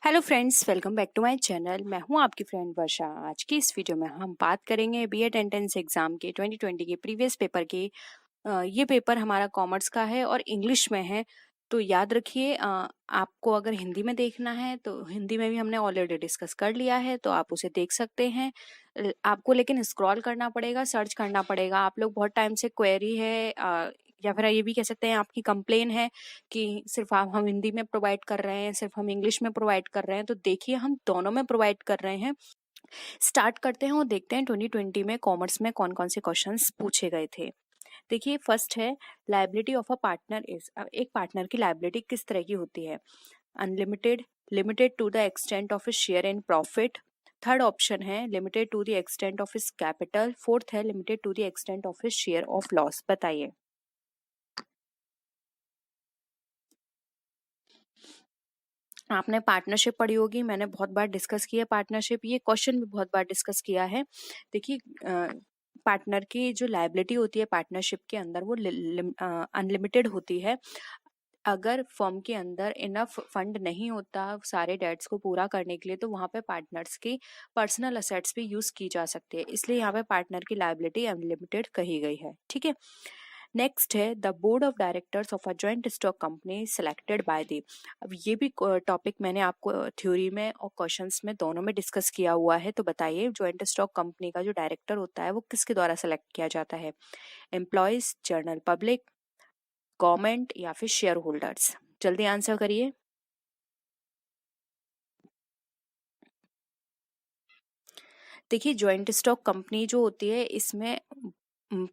Hello friends, welcome back to my channel. मैं हूं आपकी फ्रेंड वर्षा। आज की इस वीडियो में हम बात करेंगे बीएड एंट्रेंस एग्जाम के 2020 के प्रीवियस पेपर के। ये पेपर हमारा कॉमर्स का है और इंग्लिश में है। तो याद रखिए, आपको अगर हिंदी में देखना है तो हिंदी में भी हमने ऑलरेडी डिस्कस कर लिया है, तो आप उसे देख सकते हैं। आपको लेकिन स्क्रॉल करना पड़ेगा, सर्च करना पड़ेगा। आप लोग बहुत टाइम से क्वेरी है, या फिर ये भी कह सकते हैं आपकी कंप्लेन है कि सिर्फ आप हम हिंदी में प्रोवाइड कर रहे हैं, सिर्फ हम इंग्लिश में प्रोवाइड कर रहे हैं। तो देखिए, हम दोनों में प्रोवाइड कर रहे हैं। स्टार्ट करते हैं और देखते हैं 2020 में कॉमर्स में कौन कौन से क्वेश्चंस पूछे गए थे। देखिए, फर्स्ट है liability of a partner is. अब एक पार्टनर की लायबिलिटी किस तरह की होती है? Unlimited, limited to the extent of his share in profit. Third option है limited to the extent of his capital. Fourth है limited to the extent of his share of loss. बताइए। आपने पार्टनरशिप पढ़ी होगी, मैंने बहुत बार डिस्कस किया पार्टनरशिप, ये क्वेश्चन भी बहुत बार डिस्कस किया है। देखिए, पार्टनर की जो लायबिलिटी होती है पार्टनरशिप के अंदर, वो अनलिमिटेड होती है। अगर फर्म के अंदर इनफ फंड नहीं होता सारे डेट्स को पूरा करने के लिए, तो वहां पे पार्टनर्स की पर्सनल असेट्स भी यूज की जा सकती है। इसलिए यहाँ पे पार्टनर की लायबिलिटी अनलिमिटेड कही गई है। ठीक है। नेक्स्ट है the board of directors of a joint stock company selected by the. अब ये भी टॉपिक मैंने आपको थ्योरी में और क्वेश्चंस में दोनों में डिस्कस किया हुआ है। तो बताइए, जॉइंट स्टॉक कंपनी का जो डायरेक्टर होता है वो किसके द्वारा सेलेक्ट किया जाता है? एम्प्लॉयज, जनरल पब्लिक, गवर्नमेंट या फिर शेयर होल्डर्स? जल्दी आंसर करिए। देखिए, जॉइंट स्टॉक कंपनी जो होती है, इसमें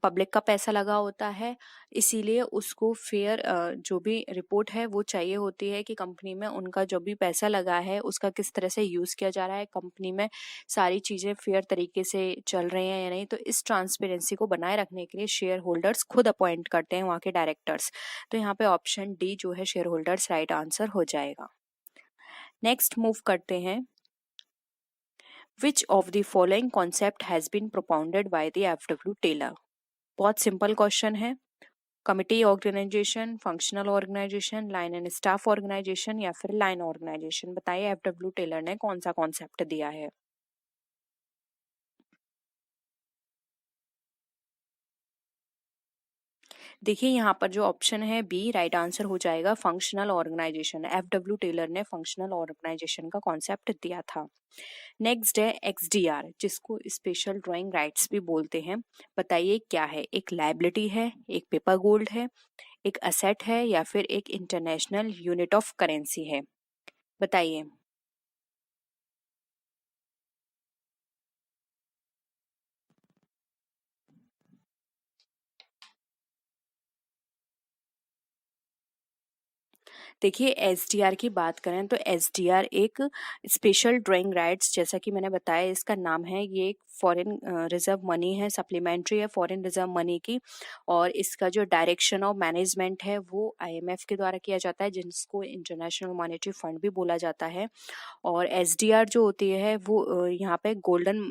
पब्लिक का पैसा लगा होता है। इसीलिए उसको फेयर जो भी रिपोर्ट है वो चाहिए होती है कि कंपनी में उनका जो भी पैसा लगा है उसका किस तरह से यूज किया जा रहा है, कंपनी में सारी चीजें फेयर तरीके से चल रही हैं या नहीं। तो इस ट्रांसपेरेंसी को बनाए रखने के लिए शेयर होल्डर्स खुद अपॉइंट करते हैं वहाँ के डायरेक्टर्स। तो यहाँ पे ऑप्शन डी जो है शेयर होल्डर्स राइट आंसर हो जाएगा। नेक्स्ट मूव करते हैं। Which of the following concept has been propounded by the F.W. Taylor? बहुत सिंपल क्वेश्चन है। Committee organization, functional organization, line and staff organization या फिर लाइन ऑर्गेनाइजेशन? बताइए, F.W. टेलर ने कौन सा कॉन्सेप्ट दिया है? देखिए, यहाँ पर जो ऑप्शन है बी राइट आंसर हो जाएगा, फंक्शनल ऑर्गेनाइजेशन। F.W. टेलर ने फंक्शनल ऑर्गेनाइजेशन का कॉन्सेप्ट दिया था। नेक्स्ट है XDR, जिसको स्पेशल ड्राइंग राइट्स भी बोलते हैं। बताइए क्या है? एक लायबिलिटी है, एक पेपर गोल्ड है, एक असेट है या फिर एक इंटरनेशनल यूनिट ऑफ करेंसी है? बताइए। देखिए, एसडीआर की बात करें तो एसडीआर एक स्पेशल ड्राइंग राइट्स, जैसा कि मैंने बताया इसका नाम है, ये एक फॉरेन रिजर्व मनी है, सप्लीमेंट्री है फॉरेन रिजर्व मनी की। और इसका जो डायरेक्शन ऑफ मैनेजमेंट है वो आईएमएफ के द्वारा किया जाता है, जिसको इंटरनेशनल मॉनेटरी फंड भी बोला जाता है। और एसडीआर जो होती है वो यहाँ पे गोल्डन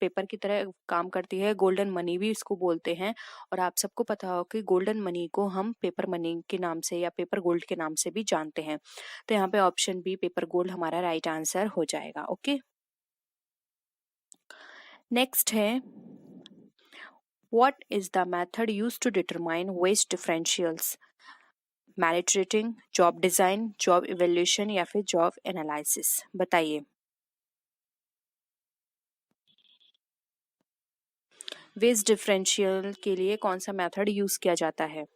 पेपर की तरह काम करती है, गोल्डन मनी भी इसको बोलते हैं। और आप सबको पता हो कि गोल्डन मनी को हम पेपर मनी के नाम से या पेपर गोल्ड के नाम से भी जानते हैं। तो यहाँ पे ऑप्शन बी पेपर गोल्ड हमारा राइट आंसर हो जाएगा। ओके। नेक्स्ट है what is the method used to determine wage differentials? Merit rating, job design, job evaluation या फिर जॉब एनालिसिस? बताइए। वेज डिफरेंशियल के लिए कौन सा मेथड यूज किया जाता है?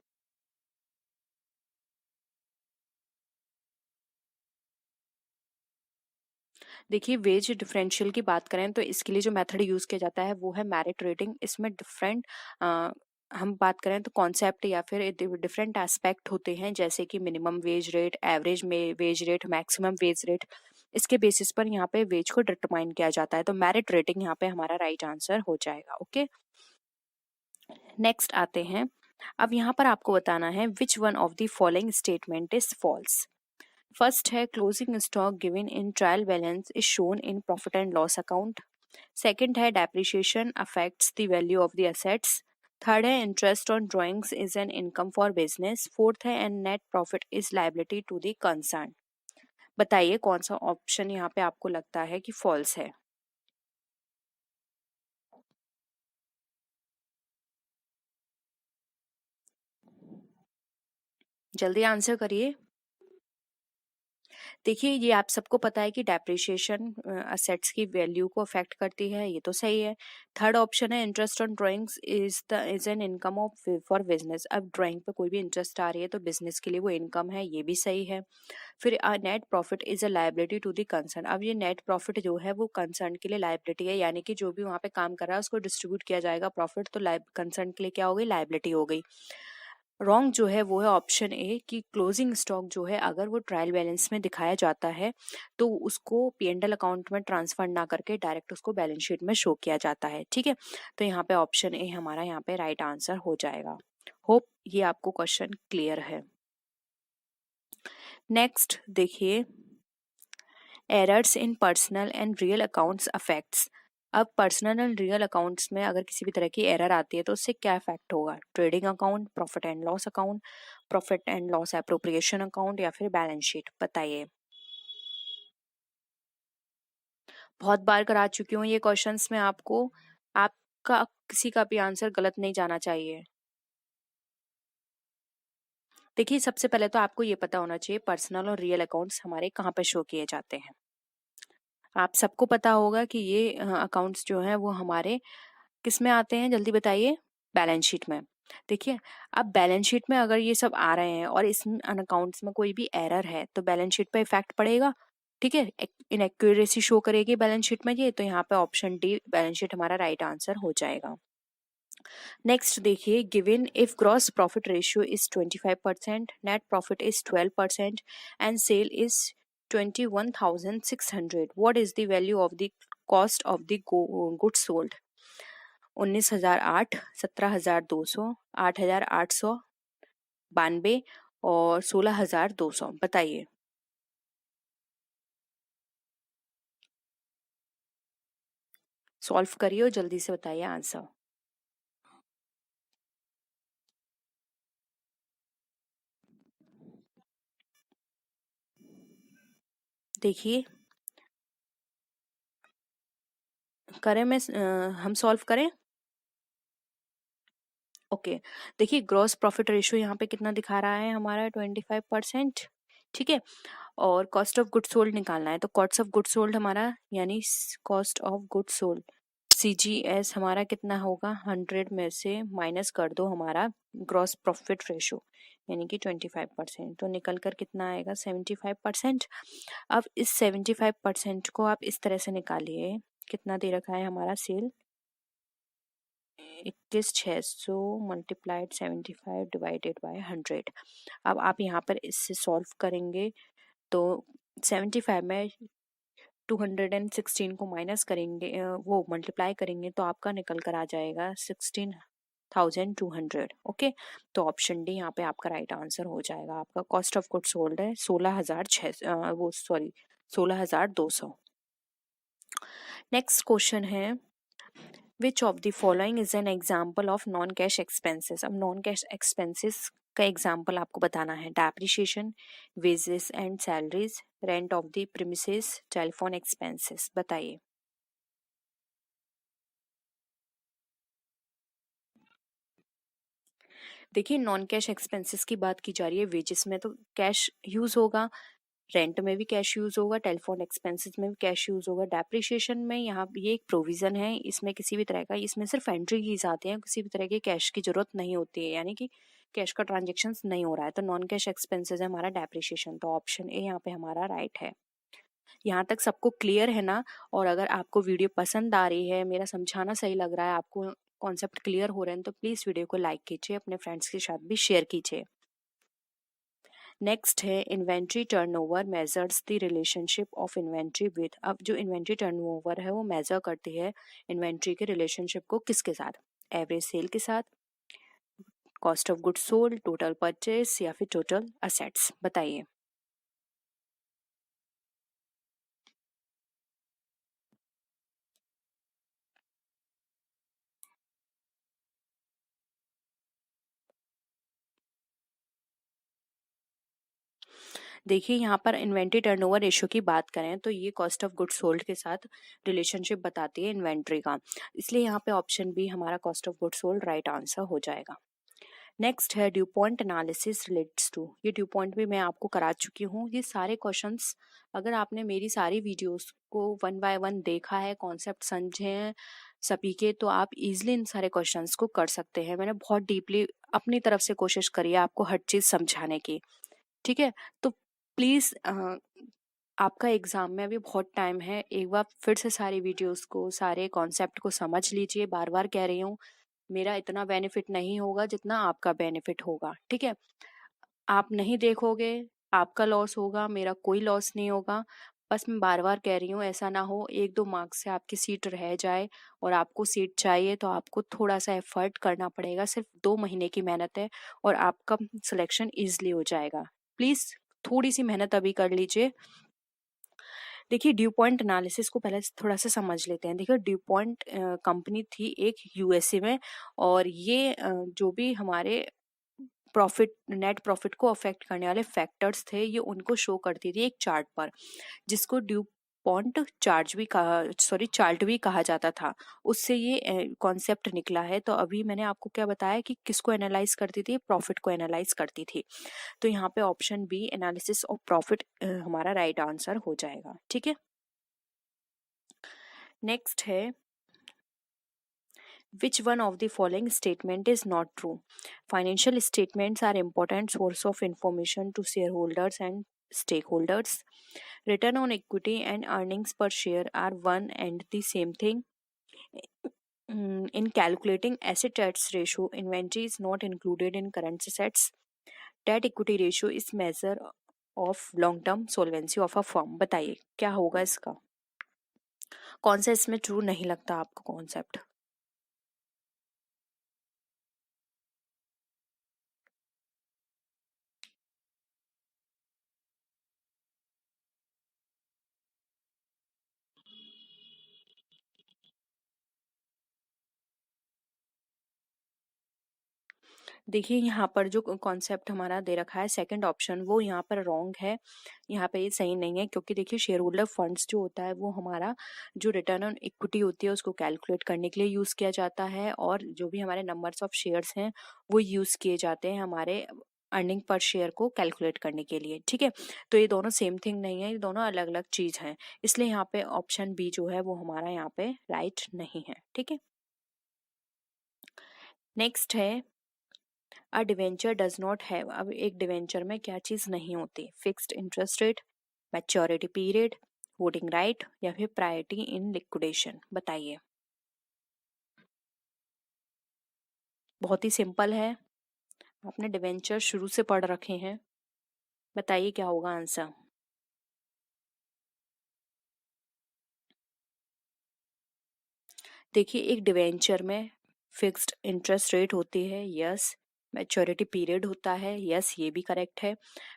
देखिए, वेज डिफरेंशियल की बात करें तो इसके लिए जो मेथड यूज किया जाता है वो है मेरिट रेटिंग। इसमें डिफरेंट हम बात करें तो कॉन्सेप्ट या फिर डिफरेंट एस्पेक्ट होते हैं, जैसे कि मिनिमम वेज रेट, एवरेज में wage rate, maximum wage rate. इसके बेसिस पर यहाँ पे वेज को डिटरमाइन किया जाता है। तो मेरिट रेटिंग यहाँ पे हमारा राइट आंसर हो जाएगा। ओके। नेक्स्ट आते हैं। अब यहाँ पर आपको बताना है which one of the following statement is false. First है closing stock given in trial balance is shown in profit and loss account. Second है depreciation affects the value of the assets. Third है interest on drawings is an income for business. Fourth है and net profit is liability to the concern. बताइए कौन सा option यहाँ पे आपको लगता है कि फॉल्स है। जल्दी आंसर करिए। देखिए ये आप सबको पता है कि डेप्रिसिएशन असेट्स की वैल्यू को अफेक्ट करती है, ये तो सही है। थर्ड ऑप्शन है interest on drawings is an income of for business. अब ड्राइंग पे कोई भी इंटरेस्ट आ रही है तो बिजनेस के लिए वो इनकम है, ये भी सही है। फिर net profit is a liability to the concern. अब ये नेट प्रॉफिट जो है वो कंसर्न के लिए लायबिलिटी है, यानी कि जो भी वहाँ पे काम कर रहा है उसको डिस्ट्रीब्यूट किया जाएगा प्रॉफिट, तो कंसर्न के लिए क्या हो गई, लायबिलिटी हो गई। रॉन्ग जो है वो है ऑप्शन ए कि क्लोजिंग स्टॉक जो है अगर वो ट्रायल बैलेंस में दिखाया जाता है तो उसको पी&एल अकाउंट में ट्रांसफर ना करके डायरेक्ट उसको बैलेंस शीट में शो किया जाता है। ठीक है, तो यहाँ पे ऑप्शन ए हमारा यहाँ पे राइट आंसर हो जाएगा। होप ये आपको क्वेश्चन क्लियर है। नेक्स्ट देखिए, errors in personal and real accounts affects. अब पर्सनल एंड रियल अकाउंट्स में अगर किसी भी तरह की एरर आती है तो उससे क्या इफेक्ट होगा, trading account, profit and loss account, profit and loss appropriation account या फिर बैलेंस शीट, बताइए। बहुत बार करा चुकी हूँ ये क्वेश्चंस में आपको, आपका किसी का भी आंसर गलत नहीं जाना चाहिए। देखिए सबसे पहले तो आपको ये पता होना चाहिए पर्सनल और रियल अकाउंट्स हमारे कहाँ पे शो किए जाते हैं। आप सबको पता होगा कि ये अकाउंट्स जो हैं वो हमारे किस में आते हैं, जल्दी बताइए। बैलेंस शीट में। देखिए अब बैलेंस शीट में अगर ये सब आ रहे हैं और इस अकाउंट्स में कोई भी एरर है तो बैलेंस शीट पे इफेक्ट पड़ेगा। ठीक है, इनएक्यूरेसी शो करेगी बैलेंस शीट में ये, तो यहाँ पे ऑप्शन डी बैलेंस शीट हमारा राइट आंसर हो जाएगा। नेक्स्ट देखिए, given if gross profit ratio is 25%, net profit is 12% and sale is 21,600, what is the value of the cost of the goods sold. 19,008, 17,200, 8,892 और 16,200, बताइए। सॉल्व करिए और जल्दी से बताइए आंसर। देखिए करें मैं हम सॉल्व करें। ओके, देखिए ग्रॉस प्रॉफिट रेशियो यहाँ पे कितना दिखा रहा है हमारा 25%। ठीक है, और कॉस्ट ऑफ गुड्स सोल्ड निकालना है, तो कॉस्ट ऑफ गुड्स सोल्ड हमारा यानी cost of goods sold CGS हमारा कितना होगा, 100 में से माइनस कर दो हमारा ग्रॉस प्रॉफिट रेशो यानी कि 25%, तो निकल कर कितना आएगा 75%। अब इस 75% को आप इस तरह से निकालिए, कितना दे रखा है हमारा सेल 21,600 मल्टीप्लाइड 75 डिवाइडेड बाय 100। अब आप यहाँ पर इससे सॉल्व करेंगे तो 75 में 216 को माइनस करेंगे, वो मल्टीप्लाई करेंगे तो आपका निकल कर आ जाएगा 16,200। ओके, तो ऑप्शन डी यहाँ पे आपका राइट आंसर हो जाएगा। आपका कॉस्ट ऑफ गुड्स सोल्ड है 16,600, वो सॉरी 16,200। नेक्स्ट क्वेश्चन है, विच of the following is an example of non cash expenses. अब नॉन कैश एक्सपेंसेस का एग्जाम्पल आपको बताना है, depreciation, wages and salaries, rent of the premises, telephone expenses, बताइए। देखिए नॉन कैश एक्सपेंसेस की बात की जा रही है, वेजेस में तो कैश यूज होगा, रेंट में भी कैश यूज होगा, टेलीफोन एक्सपेंसेस में भी कैश यूज होगा, डेप्रिसिएशन में यहाँ ये एक प्रोविजन है, इसमें किसी भी तरह का, इसमें सिर्फ एंट्री कीज आते हैं, किसी भी तरह के कैश की जरूरत नहीं होती है, यानी कि कैश का ट्रांजेक्शन नहीं हो रहा है, तो नॉन कैश एक्सपेंसेस है हमारा डेप्रिसिएशन, तो ऑप्शन ए यहाँ पे हमारा राइट है। यहाँ तक सबको क्लियर है ना? और अगर आपको वीडियो पसंद आ रही है, मेरा समझाना सही लग रहा है, आपको कॉन्सेप्ट क्लियर हो रहे हैं, तो प्लीज वीडियो को लाइक कीजिए, अपने फ्रेंड्स के साथ भी शेयर कीजिए। नेक्स्ट है inventory turnover measures the relationship of inventory with. अब जो इन्वेंट्री टर्नओवर है वो मेजर करती है इन्वेंट्री के रिलेशनशिप को किसके साथ, एवरेज सेल के साथ, cost of goods sold, total purchase या फिर टोटल असेट्स, बताइए। देखिए यहाँ पर इन्वेंट्री टर्नओवर रेशियो की बात करें तो ये कॉस्ट ऑफ गुड्स सोल्ड के साथ रिलेशनशिप बताती है इन्वेंट्री का, इसलिए यहाँ पे ऑप्शन बी हमारा cost of goods sold right answer हो जाएगा। नेक्स्ट है DuPont analysis relates to. ये ड्यू पॉइंट भी मैं आपको करा चुकी हूँ। ये सारे क्वेश्चंस अगर आपने मेरी सारी वीडियोस को वन बाय वन देखा है, कॉन्सेप्ट समझे हैं सभी के, तो आप इजीली इन सारे क्वेश्चंस को कर सकते हैं। मैंने बहुत डीपली अपनी तरफ से कोशिश करी है आपको हर चीज़ समझाने की, ठीक है। तो प्लीज़ आपका एग्ज़ाम में अभी बहुत टाइम है, एक बार फिर से सारी वीडियोस को, सारे कॉन्सेप्ट को समझ लीजिए। बार बार कह रही हूँ, मेरा इतना बेनिफिट नहीं होगा जितना आपका बेनिफिट होगा, ठीक है। आप नहीं देखोगे, आपका लॉस होगा, मेरा कोई लॉस नहीं होगा। बस मैं बार बार कह रही हूँ, ऐसा ना हो 1-2 मार्क्स से आपकी सीट रह जाए और आपको सीट चाहिए तो आपको थोड़ा सा एफर्ट करना पड़ेगा। सिर्फ 2 महीने की मेहनत है और आपका सिलेक्शन ईजिली हो जाएगा। प्लीज़ थोड़ी सी मेहनत अभी कर लीजिए। देखिए ड्यू पॉइंट एनालिसिस को पहले थोड़ा सा समझ लेते हैं। देखिए ड्यू पॉइंट कंपनी थी एक यूएसए में, और ये जो भी हमारे प्रॉफिट, नेट प्रॉफिट को अफेक्ट करने वाले फैक्टर्स थे, ये उनको शो करती थी एक चार्ट पर, जिसको ड्यू पॉइंट चार्ट भी कहा जाता था। उससे ये कॉन्सेप्ट निकला है। तो अभी मैंने आपको क्या बताया कि किसको एनालाइज करती थी, प्रॉफिट को एनालाइज करती थी। तो यहाँ पे option B analysis of profit हमारा राइट आंसर हो जाएगा, ठीक है। नेक्स्ट है which one of the following statement is not true? Financial statements are important source of information to shareholders and stakeholders. Return on equity and earnings per share are one and the same thing. In calculating asset debts ratio, inventory is not included in current assets. Debt equity ratio is measure of long term solvency of a firm. बताइए क्या होगा इसका, कौन सा इसमें true नहीं लगता आपको कॉन्सेप्ट? देखिए यहाँ पर जो कॉन्सेप्ट हमारा दे रखा है सेकंड ऑप्शन, वो यहाँ पर रॉन्ग है। यहाँ पे ये सही नहीं है, क्योंकि देखिए शेयर होल्डर फंड्स जो होता है वो हमारा जो रिटर्न ऑन इक्विटी होती है उसको कैलकुलेट करने के लिए यूज़ किया जाता है, और जो भी हमारे नंबर्स ऑफ शेयर्स हैं वो यूज़ किए जाते हैं हमारे अर्निंग पर शेयर को कैलकुलेट करने के लिए, ठीक है। तो ये दोनों सेम थिंग नहीं है, ये दोनों अलग अलग चीज़ हैं। इसलिए यहाँ पे ऑप्शन बी जो है वो हमारा यहाँ पे राइट नहीं है, ठीक है। नेक्स्ट है अ डिवेंचर डज नॉट हैव। अब एक डिवेंचर में क्या चीज़ नहीं होती? Fixed interest rate, maturity period, voting right या फिर प्रायोरिटी इन लिक्विडेशन। बताइए। बहुत ही सिंपल है, आपने डिवेंचर शुरू से पढ़ रखे हैं। बताइए क्या होगा आंसर। देखिए एक डिवेंचर में फिक्स्ड इंटरेस्ट रेट होती है, यस। मैच्योरिटी पीरियड होता है, यस ये भी करेक्ट है।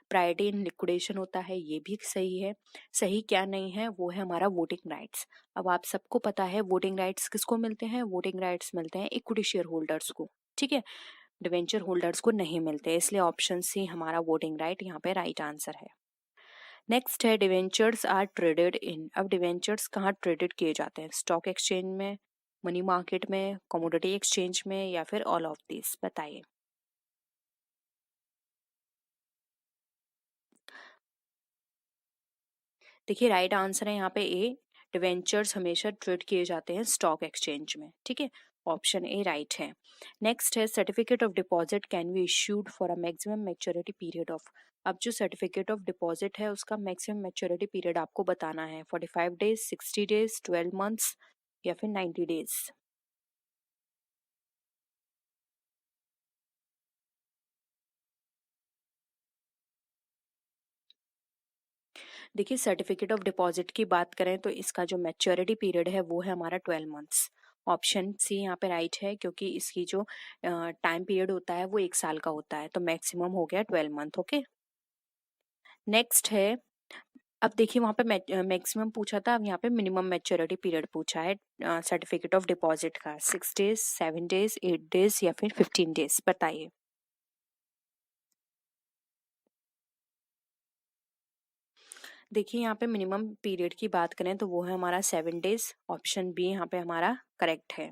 प्रायोरिटी इन लिक्विडेशन होता है, ये भी सही है। सही क्या नहीं है वो है हमारा वोटिंग राइट्स। अब आप सबको पता है वोटिंग राइट्स किसको मिलते हैं? वोटिंग राइट्स मिलते हैं इक्विटी शेयर होल्डर्स को, ठीक है। डिवेंचर होल्डर्स को नहीं मिलते, इसलिए ऑप्शन सी हमारा वोटिंग राइट यहाँ पे राइट आंसर है। नेक्स्ट है डिवेंचर्स आर ट्रेडेड इन। अब डिवेंचर्स कहाँ ट्रेडेड किए जाते हैं? स्टॉक एक्सचेंज में, मनी मार्केट में, कमोडिटी एक्सचेंज में या फिर ऑल ऑफ दिस। बताइए। देखिए राइट आंसर है यहाँ पे ए, डिवेंचर्स हमेशा ट्रेड किए जाते हैं स्टॉक एक्सचेंज में, ठीक है। ऑप्शन ए राइट है। नेक्स्ट है certificate of deposit can be issued for a maximum maturity period of. अब जो सर्टिफिकेट ऑफ डिपॉजिट है उसका मैक्सिमम मैच्योरिटी पीरियड आपको बताना है, 45 डेज, 60 डेज, 12 मंथ्स या फिर 90 डेज। देखिए सर्टिफिकेट ऑफ डिपॉजिट की बात करें तो इसका जो मैच्योरिटी पीरियड है वो है हमारा 12 मंथ्स। ऑप्शन सी यहाँ पे राइट है, क्योंकि इसकी जो टाइम पीरियड होता है वो 1 साल का होता है, तो मैक्सिमम हो गया 12 मंथ, ओके। नेक्स्ट है, अब देखिए वहाँ पे मैक्सिमम पूछा था, अब यहाँ पे मिनिमम मैच्योरिटी पीरियड पूछा है सर्टिफिकेट ऑफ डिपॉजिट का। 6 डेज, 7 डेज, 8 डेज या फिर 15 डेज। बताइए। देखिए यहाँ पे मिनिमम पीरियड की बात करें तो वो है हमारा 7 डेज, ऑप्शन बी यहाँ पे हमारा करेक्ट है।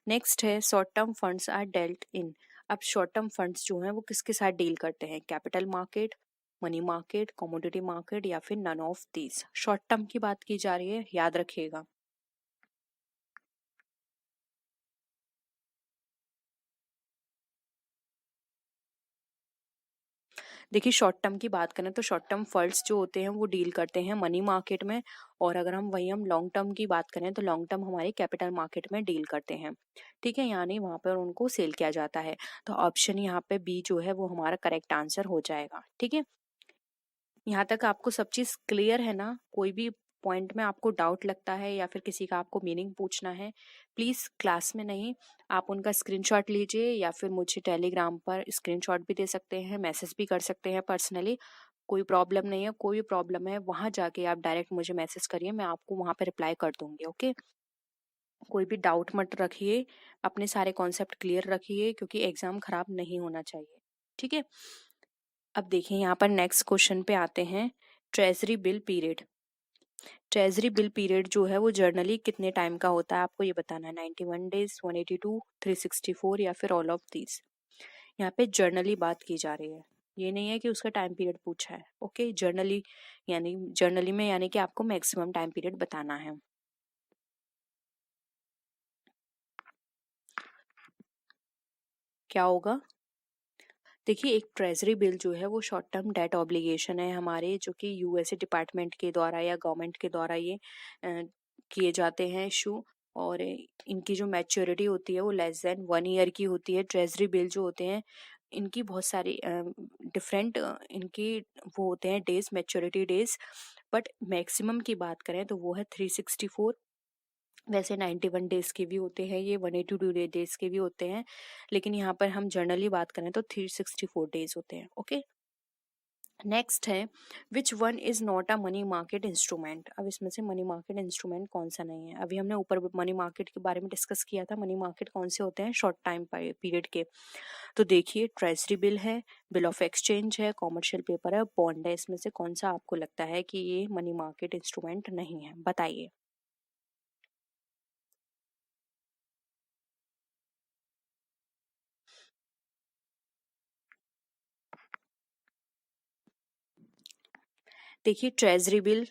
नेक्स्ट है short term funds are dealt in. अब शॉर्ट टर्म फंड्स जो हैं वो किसके साथ डील करते हैं, capital market, money market, commodity market या फिर none of these. Short term की बात की जा रही है, याद रखिएगा। देखिए शॉर्ट टर्म की बात करें तो शॉर्ट टर्म फंड्स जो होते हैं वो डील करते हैं मनी मार्केट में, और अगर हम लॉन्ग टर्म की बात करें तो लॉन्ग टर्म हमारे कैपिटल मार्केट में डील करते हैं। ठीक है, यानी वहां पर उनको सेल किया जाता है। तो ऑप्शन यहाँ पे बी जो है वो हमारा करेक्ट आंसर हो जाएगा। ठीक है, यहाँ तक आपको सब चीज क्लियर है ना? कोई भी पॉइंट में आपको डाउट लगता है या फिर किसी का आपको मीनिंग पूछना है, प्लीज क्लास में नहीं, आप उनका स्क्रीनशॉट लीजिए या फिर मुझे टेलीग्राम पर स्क्रीनशॉट भी दे सकते हैं, मैसेज भी कर सकते हैं पर्सनली। कोई प्रॉब्लम नहीं है, कोई भी प्रॉब्लम है वहां जाके आप डायरेक्ट मुझे मैसेज करिए, मैं आपको वहां पे रिप्लाई कर दूंगी। ओके, कोई भी डाउट मत रखिए, अपने सारे कॉन्सेप्ट क्लियर रखिए क्योंकि एग्जाम खराब नहीं होना चाहिए। ठीक है, अब देखिए यहाँ पर नेक्स्ट क्वेश्चन पे आते हैं। Treasury bill period. Treasury bill period जो है वो जर्नली कितने टाइम का होता है, आपको ये बताना है। 91 डेज, 182, 364 या फिर ऑल ऑफ दीज। यहाँ पे जर्नली बात की जा रही है, ये नहीं है कि उसका टाइम पीरियड पूछा है। ओके, जर्नली यानी जर्नली में यानी कि आपको मैक्सिमम टाइम पीरियड बताना है। क्या होगा? देखिए एक ट्रेजरी बिल जो है वो शॉर्ट टर्म डेट ऑब्लिगेशन है हमारे, जो कि यूएसए डिपार्टमेंट के द्वारा या गवर्नमेंट के द्वारा ये किए जाते हैं इशू। और इनकी जो मैच्योरिटी होती है वो लेस देन 1 ईयर की होती है। ट्रेजरी बिल जो होते हैं इनकी बहुत सारी डिफरेंट इनकी वो होते हैं days, maturity days. But maximum की बात करें तो वो है 364। वैसे 91 डेज के भी होते हैं, ये 182 डेज के भी होते हैं, लेकिन यहाँ पर हम जनरली बात करें तो 364 डेज होते हैं। ओके, नेक्स्ट है which one is not a money market instrument. अब इसमें से मनी मार्केट इंस्ट्रूमेंट कौन सा नहीं है? अभी हमने ऊपर मनी मार्केट के बारे में डिस्कस किया था, मनी मार्केट कौन से होते हैं शॉर्ट टाइम पीरियड के। तो देखिए ट्रेजरी बिल है, बिल ऑफ एक्सचेंज है, कॉमर्शियल पेपर है, बॉन्ड है। इसमें से कौन सा आपको लगता है कि ये मनी मार्केट इंस्ट्रूमेंट नहीं है, बताइए। देखिए treasury bill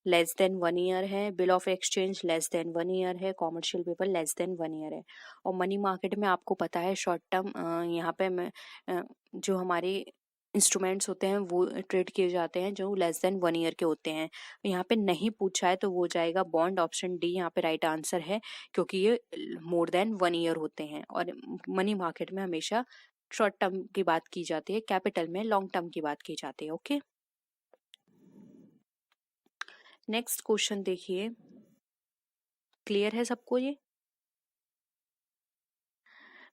less than 1 year है, bill of exchange less than 1 year है, commercial paper less than 1 year है। और मनी मार्केट में आपको पता है शॉर्ट टर्म यहाँ पे जो हमारे इंस्ट्रूमेंट्स होते हैं वो ट्रेड किए जाते हैं जो लेस देन 1 ईयर के होते हैं। यहाँ पे नहीं पूछा है तो वो जाएगा बॉन्ड, ऑप्शन डी यहाँ पे राइट आंसर है, क्योंकि ये मोर देन 1 ईयर होते हैं। और मनी मार्केट में हमेशा शॉर्ट टर्म की बात की जाती है, कैपिटल में लॉन्ग टर्म की बात की जाती है। ओके, नेक्स्ट क्वेश्चन देखिए, क्लियर है सबको ये?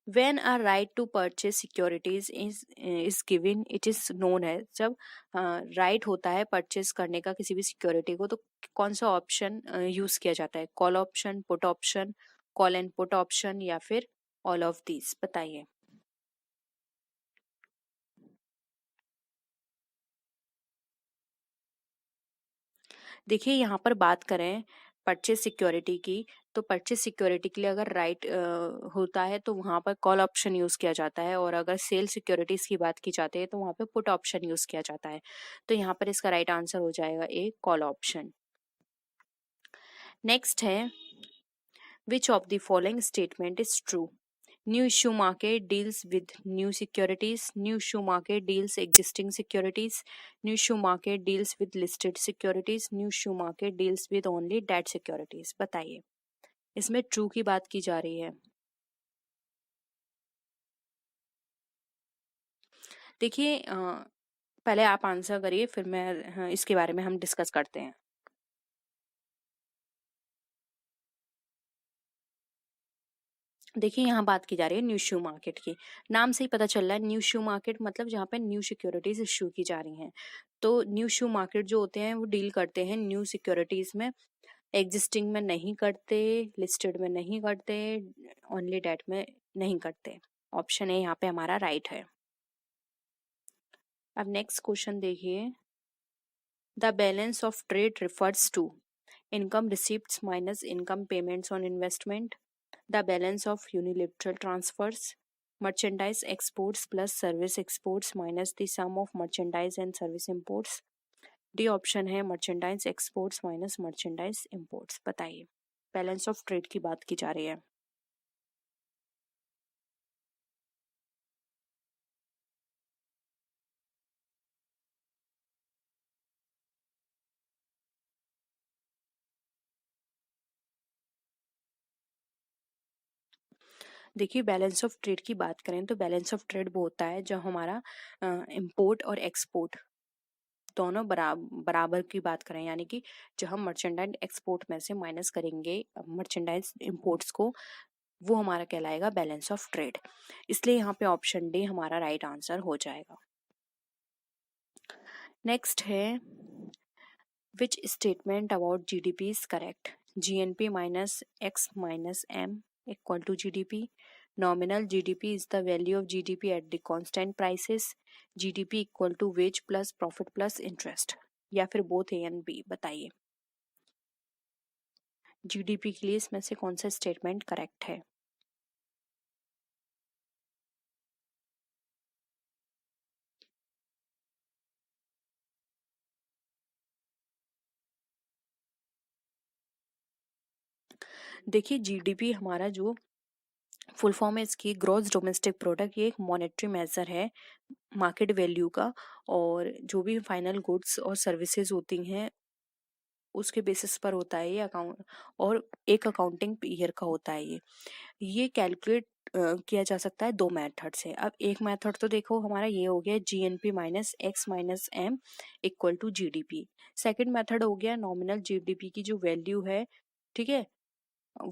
When a right to purchase securities is given, it is known है। जब राइट होता है परचेज करने का किसी भी सिक्योरिटी को, तो कौन सा ऑप्शन यूज किया जाता है? Call option, put option, call and put option या फिर ऑल ऑफ दीज, बताइए। देखिए यहाँ पर बात करें परचेज सिक्योरिटी की, तो परचेज सिक्योरिटी के लिए अगर राइट होता है तो वहां पर कॉल ऑप्शन यूज किया जाता है, और अगर सेल सिक्योरिटीज की बात की जाती है तो वहां पर पुट ऑप्शन यूज किया जाता है। तो यहाँ पर इसका राइट आंसर हो जाएगा ए, कॉल ऑप्शन। नेक्स्ट है विच of the following statement is true. New issue market deals with new securities, new issue market deals existing securities, new issue market deals with listed securities, new issue market deals with only debt securities, बताइए। इसमें true की बात की जा रही है। देखिए पहले आप आंसर करिए, फिर मैं इसके बारे में हम डिस्कस करते हैं। देखिए यहाँ बात की जा रही है न्यू इश्यू मार्केट की। नाम से ही पता चल रहा है न्यू इश्यू मार्केट मतलब जहाँ पे न्यू सिक्योरिटीज इश्यू की जा रही हैं। तो न्यू इश्यू मार्केट जो होते हैं वो डील करते हैं न्यू सिक्योरिटीज में, एग्जिस्टिंग में नहीं करते, लिस्टेड में नहीं करते, ओनली डेट में नहीं करते। ऑप्शन ए यहाँ पे हमारा राइट है। अब नेक्स्ट क्वेश्चन देखिए, the balance of trade refers to income receipts minus income payments on investment, the balance of unilateral transfers, merchandise exports plus service exports minus the sum of merchandise and service imports. D option है merchandise exports minus merchandise imports. बताइए, balance of trade की बात की जा रही है। देखिए, balance of trade की बात करें तो बैलेंस ऑफ ट्रेड वो होता है जब हमारा इंपोर्ट और एक्सपोर्ट दोनों बराबर की बात करें, यानी कि जो हम मर्चेंडाइज एक्सपोर्ट में से माइनस करेंगे मर्चेंडाइज इंपोर्ट्स को, वो हमारा कहलाएगा बैलेंस ऑफ ट्रेड। इसलिए यहाँ पे ऑप्शन डी हमारा राइट आंसर हो जाएगा। नेक्स्ट है, which statement about GDP is correct? GNP minus X minus M equal to GDP, nominal GDP is the value of GDP at the constant prices, GDP equal to wage plus profit plus interest, या फिर both A and B. बताइए, GDP के लिए इसमें से कौन सा statement correct है? देखिए, जीडीपी हमारा जो फुल फॉर्म है इसकी ग्रॉस डोमेस्टिक प्रोडक्ट, ये एक मॉनेटरी मेजर है मार्केट वैल्यू का, और जो भी फाइनल गुड्स और सर्विसेज होती हैं उसके बेसिस पर होता है ये अकाउंट, और एक अकाउंटिंग ईयर का होता है ये कैलकुलेट किया जा सकता है दो मेथड से। अब एक मेथड तो देखो हमारा ये हो गया GNP minus X minus M equal to GDP. Second method हो गया नॉमिनल जीडीपी की जो वैल्यू है, ठीक है,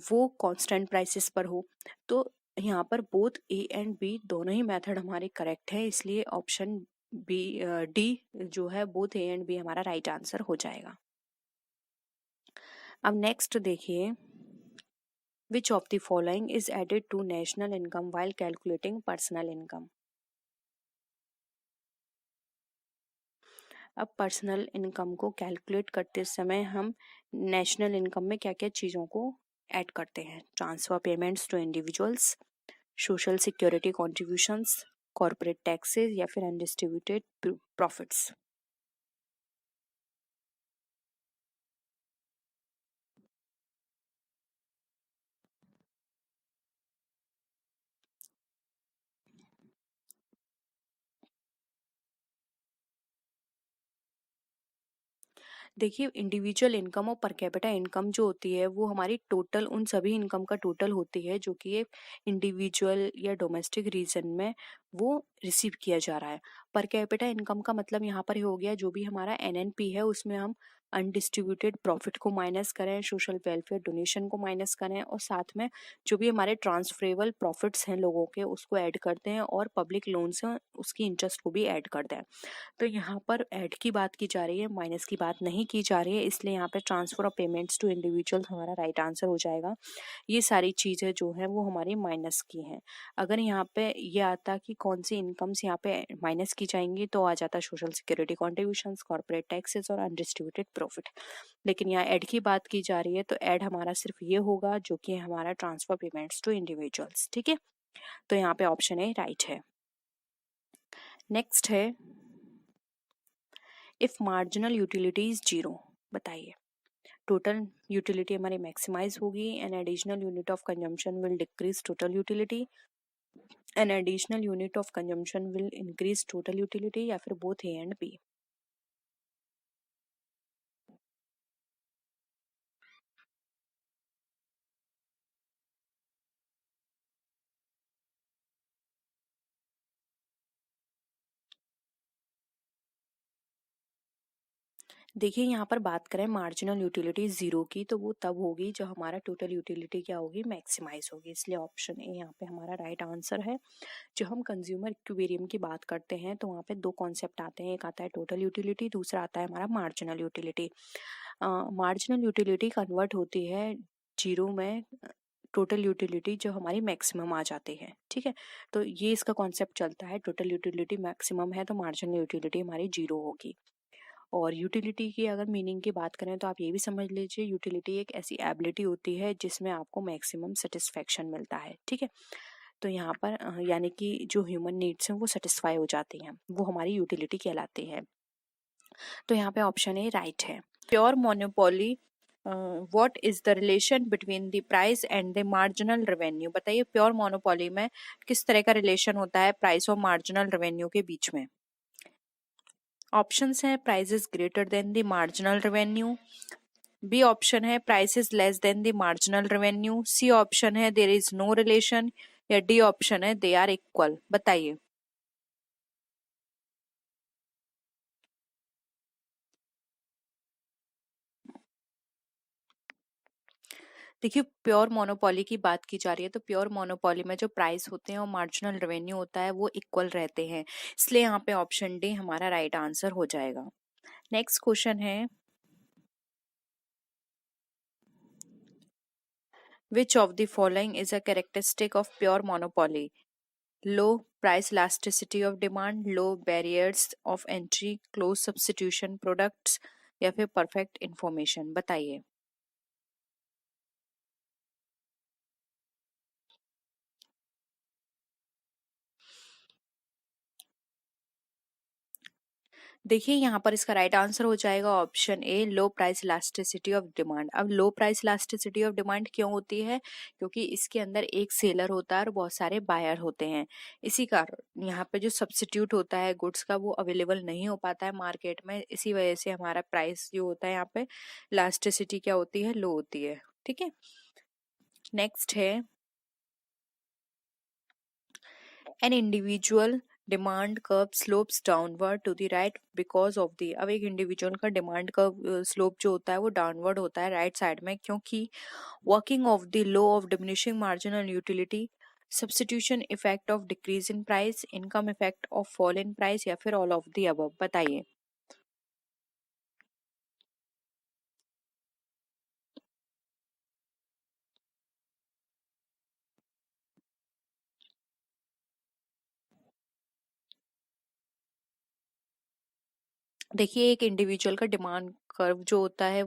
वो कांस्टेंट प्राइसेस पर हो। तो यहाँ पर बोथ ए एंड बी दोनों ही मेथड हमारे करेक्ट है, इसलिए ऑप्शन बी डी जो है बोथ ए एंड बी हमारा राइट आंसर हो जाएगा। अब नेक्स्ट देखिए, which of the following is added to national income while calculating personal income? अब पर्सनल इनकम को कैलकुलेट करते समय हम नेशनल इनकम में क्या क्या चीज़ों को ऐड करते हैं? Transfer payments to individuals, social security contributions, corporate taxes, या फिर अनडिस्ट्रीब्यूटेड प्रॉफिट्स। देखिए, इंडिविजुअल इनकम और पर कैपिटा इनकम जो होती है वो हमारी टोटल उन सभी इनकम का टोटल होती है जो कि एक इंडिविजुअल या डोमेस्टिक रीजन में वो रिसीव किया जा रहा है। पर कैपिटा इनकम का मतलब यहाँ पर हो गया जो भी हमारा एनएनपी है उसमें हम अनडिस्ट्रीब्यूटेड प्रॉफिट को माइनस करें, सोशल वेलफेयर डोनेशन को माइनस करें, और साथ में जो भी हमारे ट्रांसफरेबल प्रॉफिट्स हैं लोगों के उसको ऐड करते हैं, और पब्लिक लोन से उसकी इंटरेस्ट को भी ऐड करते हैं। तो यहाँ पर ऐड की बात की जा रही है, माइनस की बात नहीं की जा रही है, इसलिए यहाँ पे transfer of payments to individual हमारा राइट आंसर हो जाएगा। ये सारी चीज़ें जो है वो हमारी माइनस की हैं। अगर यहाँ पे ये आता कि कौन सी इनकम्स यहाँ पे माइनस की जाएंगी तो आ जाता social security contributions, corporate taxes और अनडिस्ट्रीब्यूटेड प्रॉफिट। लेकिन यहाँ ऐड की बात की जा रही है तो ऐड हमारा सिर्फ ये होगा जो कि हमारा ट्रांसफर पेमेंट्स टू इंडिविजुअल्स। ठीक है, तो यहाँ पे ऑप्शन ए राइट है। नेक्स्ट है, if marginal utility is zero. बताइए, टोटल यूटिलिटी हमारी मैक्सिमाइज होगी, an additional unit of consumption will decrease total utility, an additional unit of consumption will increase total utility, या फिर बोथ ए एंड बी। देखिए, यहाँ पर बात करें मार्जिनल यूटिलिटी जीरो की तो वो तब होगी जब हमारा टोटल यूटिलिटी क्या होगी, मैक्सिमाइज होगी, इसलिए ऑप्शन ए यहाँ पे हमारा राइट आंसर है। जो हम कंज्यूमर इक्विलिब्रियम की बात करते हैं तो वहाँ पे दो कॉन्सेप्ट आते हैं, एक आता है टोटल यूटिलिटी, दूसरा आता है हमारा marginal utility. Marginal utility convert होती है जीरो में टोटल यूटिलिटी जो हमारी मैक्सिमम आ जाती है। ठीक है, तो ये इसका कॉन्सेप्ट चलता है, टोटल यूटिलिटी मैक्सिमम है तो मार्जिनल यूटिलिटी हमारी जीरो होगी। और यूटिलिटी की अगर मीनिंग की बात करें तो आप ये भी समझ लीजिए, यूटिलिटी एक ऐसी एबिलिटी होती है जिसमें आपको मैक्सिमम सेटिस्फेक्शन मिलता है। ठीक है, तो यहाँ पर यानी कि जो ह्यूमन नीड्स हैं वो सेटिस्फाई हो जाती हैं, वो हमारी यूटिलिटी कहलाती है। तो यहाँ पे ऑप्शन ए राइट है। Pure monopoly, what is the relation between the price and the marginal revenue? बताइए प्योर मोनोपोली में किस तरह का रिलेशन होता है प्राइस और मार्जिनल रेवेन्यू के बीच में? ऑप्शंस हैं price is greater than the marginal revenue, B option है price is less than the marginal revenue, C option है देयर इज नो रिलेशन, या डी ऑप्शन है दे आर इक्वल। बताइए। देखिए प्योर मोनोपोली की बात की जा रही है, तो प्योर मोनोपोली में जो प्राइस होते हैं और मार्जिनल रेवेन्यू होता है वो इक्वल रहते हैं, इसलिए यहाँ पे ऑप्शन डी हमारा राइट आंसर हो जाएगा। नेक्स्ट क्वेश्चन है, विच of the following is a characteristic of pure monopoly? Low price elasticity of demand, low barriers of entry, close substitution products, या फिर परफेक्ट इंफॉर्मेशन? बताइए। देखिए यहाँ पर इसका राइट आंसर हो जाएगा option A, low price elasticity of demand. अब low price elasticity of demand क्यों होती है? क्योंकि इसके अंदर एक सेलर होता है और बहुत सारे बायर होते हैं, इसी कारण यहाँ पे जो सब्स्टिट्यूट होता है गुड्स का वो अवेलेबल नहीं हो पाता है मार्केट में, इसी वजह से हमारा प्राइस जो होता है यहाँ पे इलास्टिसिटी क्या होती है, लो होती है। ठीक है, नेक्स्ट है, an individual demand curve slopes downward to the right because of the. अब एक इंडिविजुअल का डिमांड कर्व स्लोप जो होता है वो डाउनवर्ड होता है राइट साइड में, क्योंकि working of the law of diminishing marginal utility, substitution effect of decrease in price, income effect of fall in price, या फिर ऑल ऑफ द अबव? बताइए। देखिए एक इंडिविजुअल का डिमांड कर्व जो होता है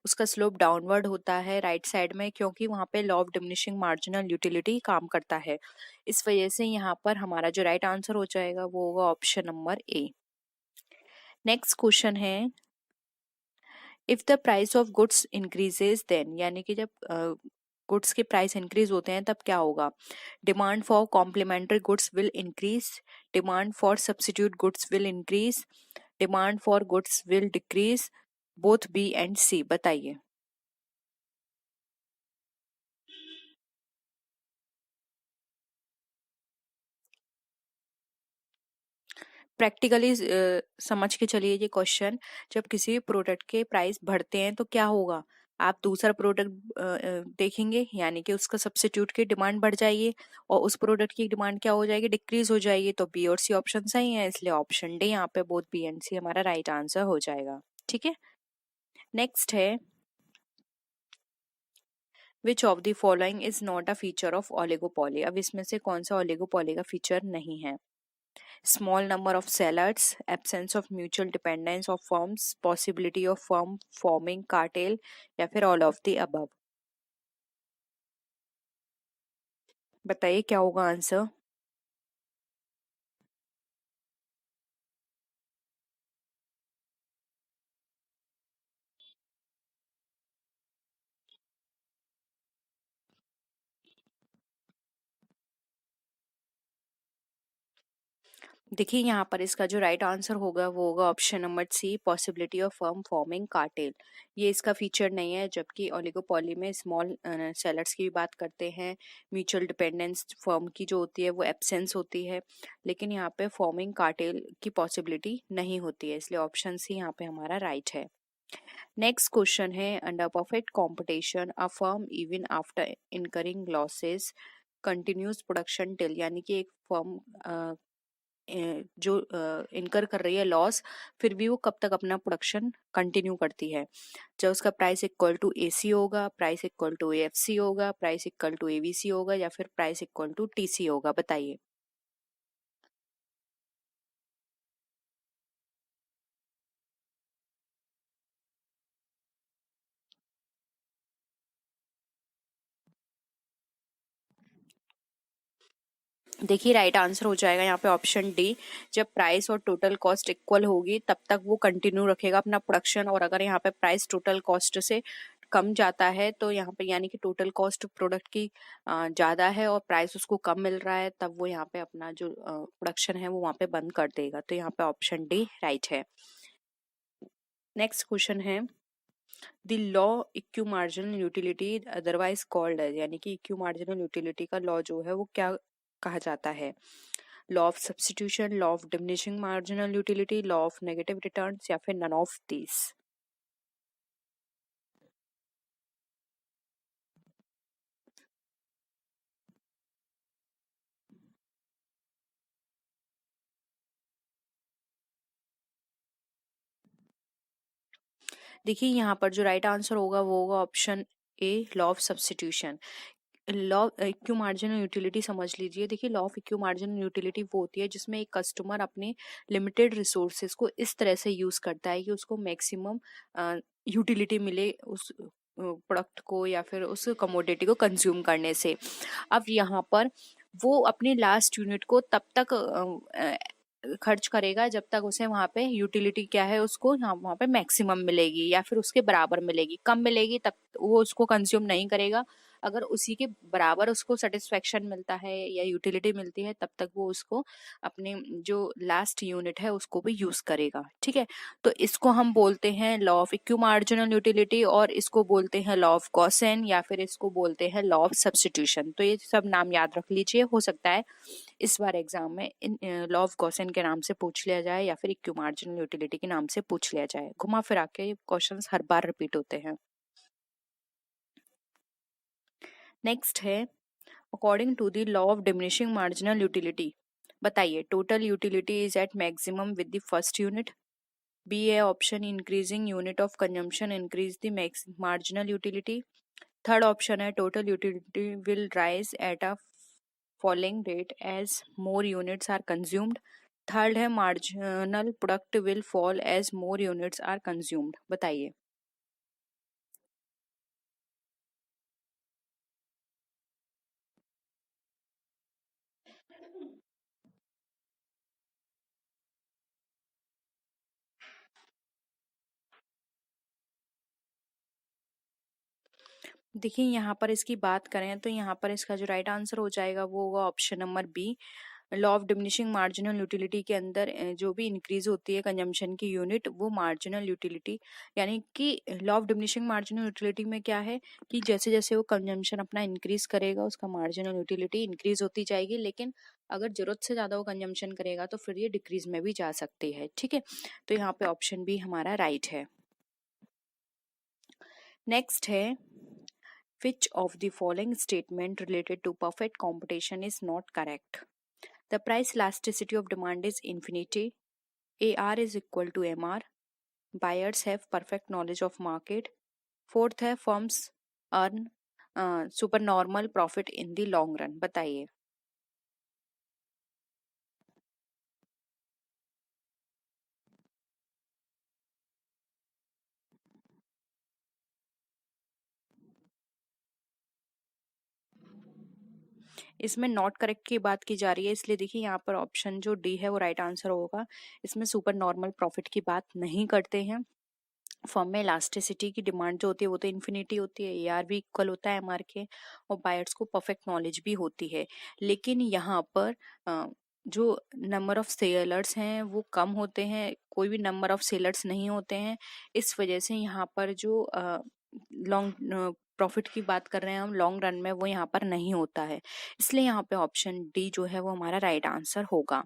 उसका स्लोप डाउनवर्ड होता है राइट साइड में, क्योंकि वहाँ पे law of diminishing marginal utility काम करता है, इस वजह से यहाँ पर हमारा जो राइट आंसर हो जाएगा वो होगा option number A. Next question है, if the price of goods increases then, यानी कि जब गुड्स के प्राइस इंक्रीज होते हैं तब क्या होगा? Demand for complementary goods will increase, demand for substitute goods will increase, demand for goods will decrease, both B and C? बताइए। प्रैक्टिकली समझ के चलिए ये क्वेश्चन, जब किसी भी प्रोडक्ट के प्राइस बढ़ते हैं तो क्या होगा? आप दूसरा प्रोडक्ट देखेंगे, यानी कि उसका सब्स्टिट्यूट की डिमांड बढ़ जाएगी और उस प्रोडक्ट की डिमांड क्या हो जाएगी, डिक्रीज हो जाएगी। तो बी और सी ऑप्शन सही है, इसलिए ऑप्शन डी यहाँ पे बोथ बी एंड सी हमारा राइट आंसर हो जाएगा। ठीक है, नेक्स्ट है, विच of the following is not a feature of oligopoly? अब इसमें से कौन सा ओलिगोपोली का फीचर नहीं है? Small number of sellers, absence of mutual dependence of firms, possibility of firm forming cartel, या फिर all of the above? बताइए क्या होगा आंसर। देखिए यहाँ पर इसका जो राइट आंसर होगा वो होगा option number C, possibility of firm forming cartel. ये इसका फीचर नहीं है, जबकि ओलिगोपोली में स्मॉल सेलर्स की भी बात करते हैं, म्यूचुअल डिपेंडेंस फर्म की जो होती है वो एब्सेंस होती है, लेकिन यहाँ पे फॉर्मिंग कार्टेल की पॉसिबिलिटी नहीं होती है, इसलिए ऑप्शन सी यहाँ पे हमारा राइट है। नेक्स्ट क्वेश्चन है, under perfect competition a firm even after incurring losses continues production till, यानी कि एक फर्म जो इनकर कर रही है लॉस, फिर भी वो कब तक अपना प्रोडक्शन कंटिन्यू करती है? जब उसका प्राइस इक्वल टू एसी होगा, प्राइस इक्वल टू एफसी होगा, प्राइस इक्वल टू एवीसी होगा, या फिर प्राइस इक्वल टू टीसी होगा? बताइए। देखिए राइट आंसर हो जाएगा यहाँ पे ऑप्शन डी। जब प्राइस और टोटल कॉस्ट इक्वल होगी तब तक वो कंटिन्यू रखेगा अपना प्रोडक्शन, और अगर यहाँ पे प्राइस टोटल कॉस्ट से कम जाता है तो यहाँ पे यानी कि टोटल कॉस्ट प्रोडक्ट की ज़्यादा है और प्राइस उसको कम मिल रहा है, तब वो यहाँ पे अपना जो प्रोडक्शन है वो वहाँ पे बंद कर देगा। तो यहाँ पे ऑप्शन डी राइट है। नेक्स्ट क्वेश्चन है the law equi marginal utility otherwise called है, यानी कि इक्यू मार्जिनल यूटिलिटी का लॉ जो है वो क्या कहा जाता है? Law of substitution, law of diminishing marginal utility, law of negative returns या फिर नन ऑफ दीज। देखिए यहाँ पर जो राइट आंसर होगा वो होगा option A, law of substitution. Law equi marginal utility समझ लीजिए। देखिए law of equi marginal utility वो होती है जिसमें एक कस्टमर अपने लिमिटेड रिसोर्सेज को इस तरह से यूज करता है कि उसको मैक्सिमम यूटिलिटी मिले उस प्रोडक्ट को या फिर उस कमोडिटी को कंज्यूम करने से। अब यहाँ पर वो अपनी लास्ट यूनिट को तब तक खर्च करेगा जब तक उसे वहां पे यूटिलिटी क्या है उसको वहां पे मैक्सिमम मिलेगी या फिर उसके बराबर मिलेगी। कम मिलेगी तब वो उसको कंज्यूम नहीं करेगा। अगर उसी के बराबर उसको सेटिस्फेक्शन मिलता है या यूटिलिटी मिलती है तब तक वो उसको अपने जो लास्ट यूनिट है उसको भी यूज करेगा। ठीक है, तो इसको हम बोलते हैं law of equi marginal utility, और इसको बोलते हैं लॉ ऑफ गॉसेन या फिर इसको बोलते हैं लॉ ऑफ सब्स्टिट्यूशन। तो ये सब नाम याद रख लीजिए, हो सकता है इस बार एग्जाम में इन लॉ ऑफ गॉसेन के नाम से पूछ लिया जाए या फिर इक्यू मार्जिनल यूटिलिटी के नाम से पूछ लिया जाए। घुमा फिरा के क्वेश्चंस हर बार रिपीट होते हैं। नेक्स्ट है according to the law of diminishing marginal utility, बताइए total utility is at maximum with the first unit. B है option increasing unit of consumption increase the marginal utility. Third option है total utility will rise at a following rate as more units are consumed. Third है marginal product will fall as more units are consumed. बताइए। देखिए यहाँ पर इसकी बात करें तो यहाँ पर इसका जो राइट आंसर हो जाएगा वो होगा option number B. Law of diminishing marginal utility के अंदर जो भी इंक्रीज होती है कंजम्पशन की यूनिट वो मार्जिनल यूटिलिटी, यानी कि law of diminishing marginal utility में क्या है कि जैसे जैसे वो कंजम्पशन अपना इंक्रीज करेगा उसका मार्जिनल यूटिलिटी इंक्रीज होती जाएगी, लेकिन अगर जरूरत से ज्यादा वो कंजम्पशन करेगा तो फिर ये डिक्रीज में भी जा सकती है। ठीक है, तो यहाँ पे ऑप्शन बी हमारा राइट है। नेक्स्ट है which of the following statement related to perfect competition is not correct? The price elasticity of demand is infinity. AR is equal to MR. Buyers have perfect knowledge of market. Fourth है firms earn supernormal profit in the long run। बताइए। इसमें not correct की बात की जा रही है, इसलिए देखिए यहाँ पर ऑप्शन जो डी है वो राइट आंसर होगा। इसमें सुपर नॉर्मल प्रॉफिट की बात नहीं करते हैं। फर्म में इलास्टिसिटी की डिमांड जो होती है वो तो इन्फिनिटी होती है, एआर भी इक्वल होता है एमआर के, और बायर्स को परफेक्ट नॉलेज भी होती है। लेकिन यहाँ पर जो नंबर ऑफ सेलर्स हैं वो कम होते हैं, कोई भी नंबर ऑफ सेलर्स नहीं होते हैं। इस वजह से यहाँ पर जो लॉन्ग प्रॉफिट की बात कर रहे हैं हम लॉन्ग रन में, वो यहाँ पर नहीं होता है। इसलिए यहाँ पे ऑप्शन डी जो है वो हमारा राइट आंसर होगा।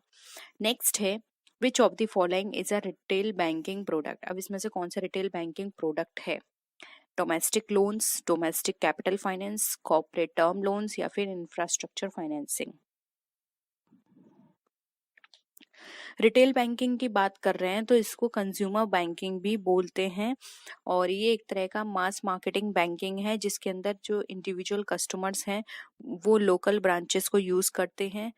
नेक्स्ट है विच of the following is a retail banking product. अब इसमें से कौन सा रिटेल बैंकिंग प्रोडक्ट है? Domestic loans, domestic capital finance, corporate term loans या फिर इंफ्रास्ट्रक्चर फाइनेंसिंग। रिटेल बैंकिंग की बात कर रहे हैं तो इसको कंज्यूमर बैंकिंग भी बोलते हैं, और ये एक तरह का मास मार्केटिंग बैंकिंग है जिसके अंदर जो इंडिविजुअल कस्टमर्स हैं वो लोकल ब्रांचेस को यूज करते हैं।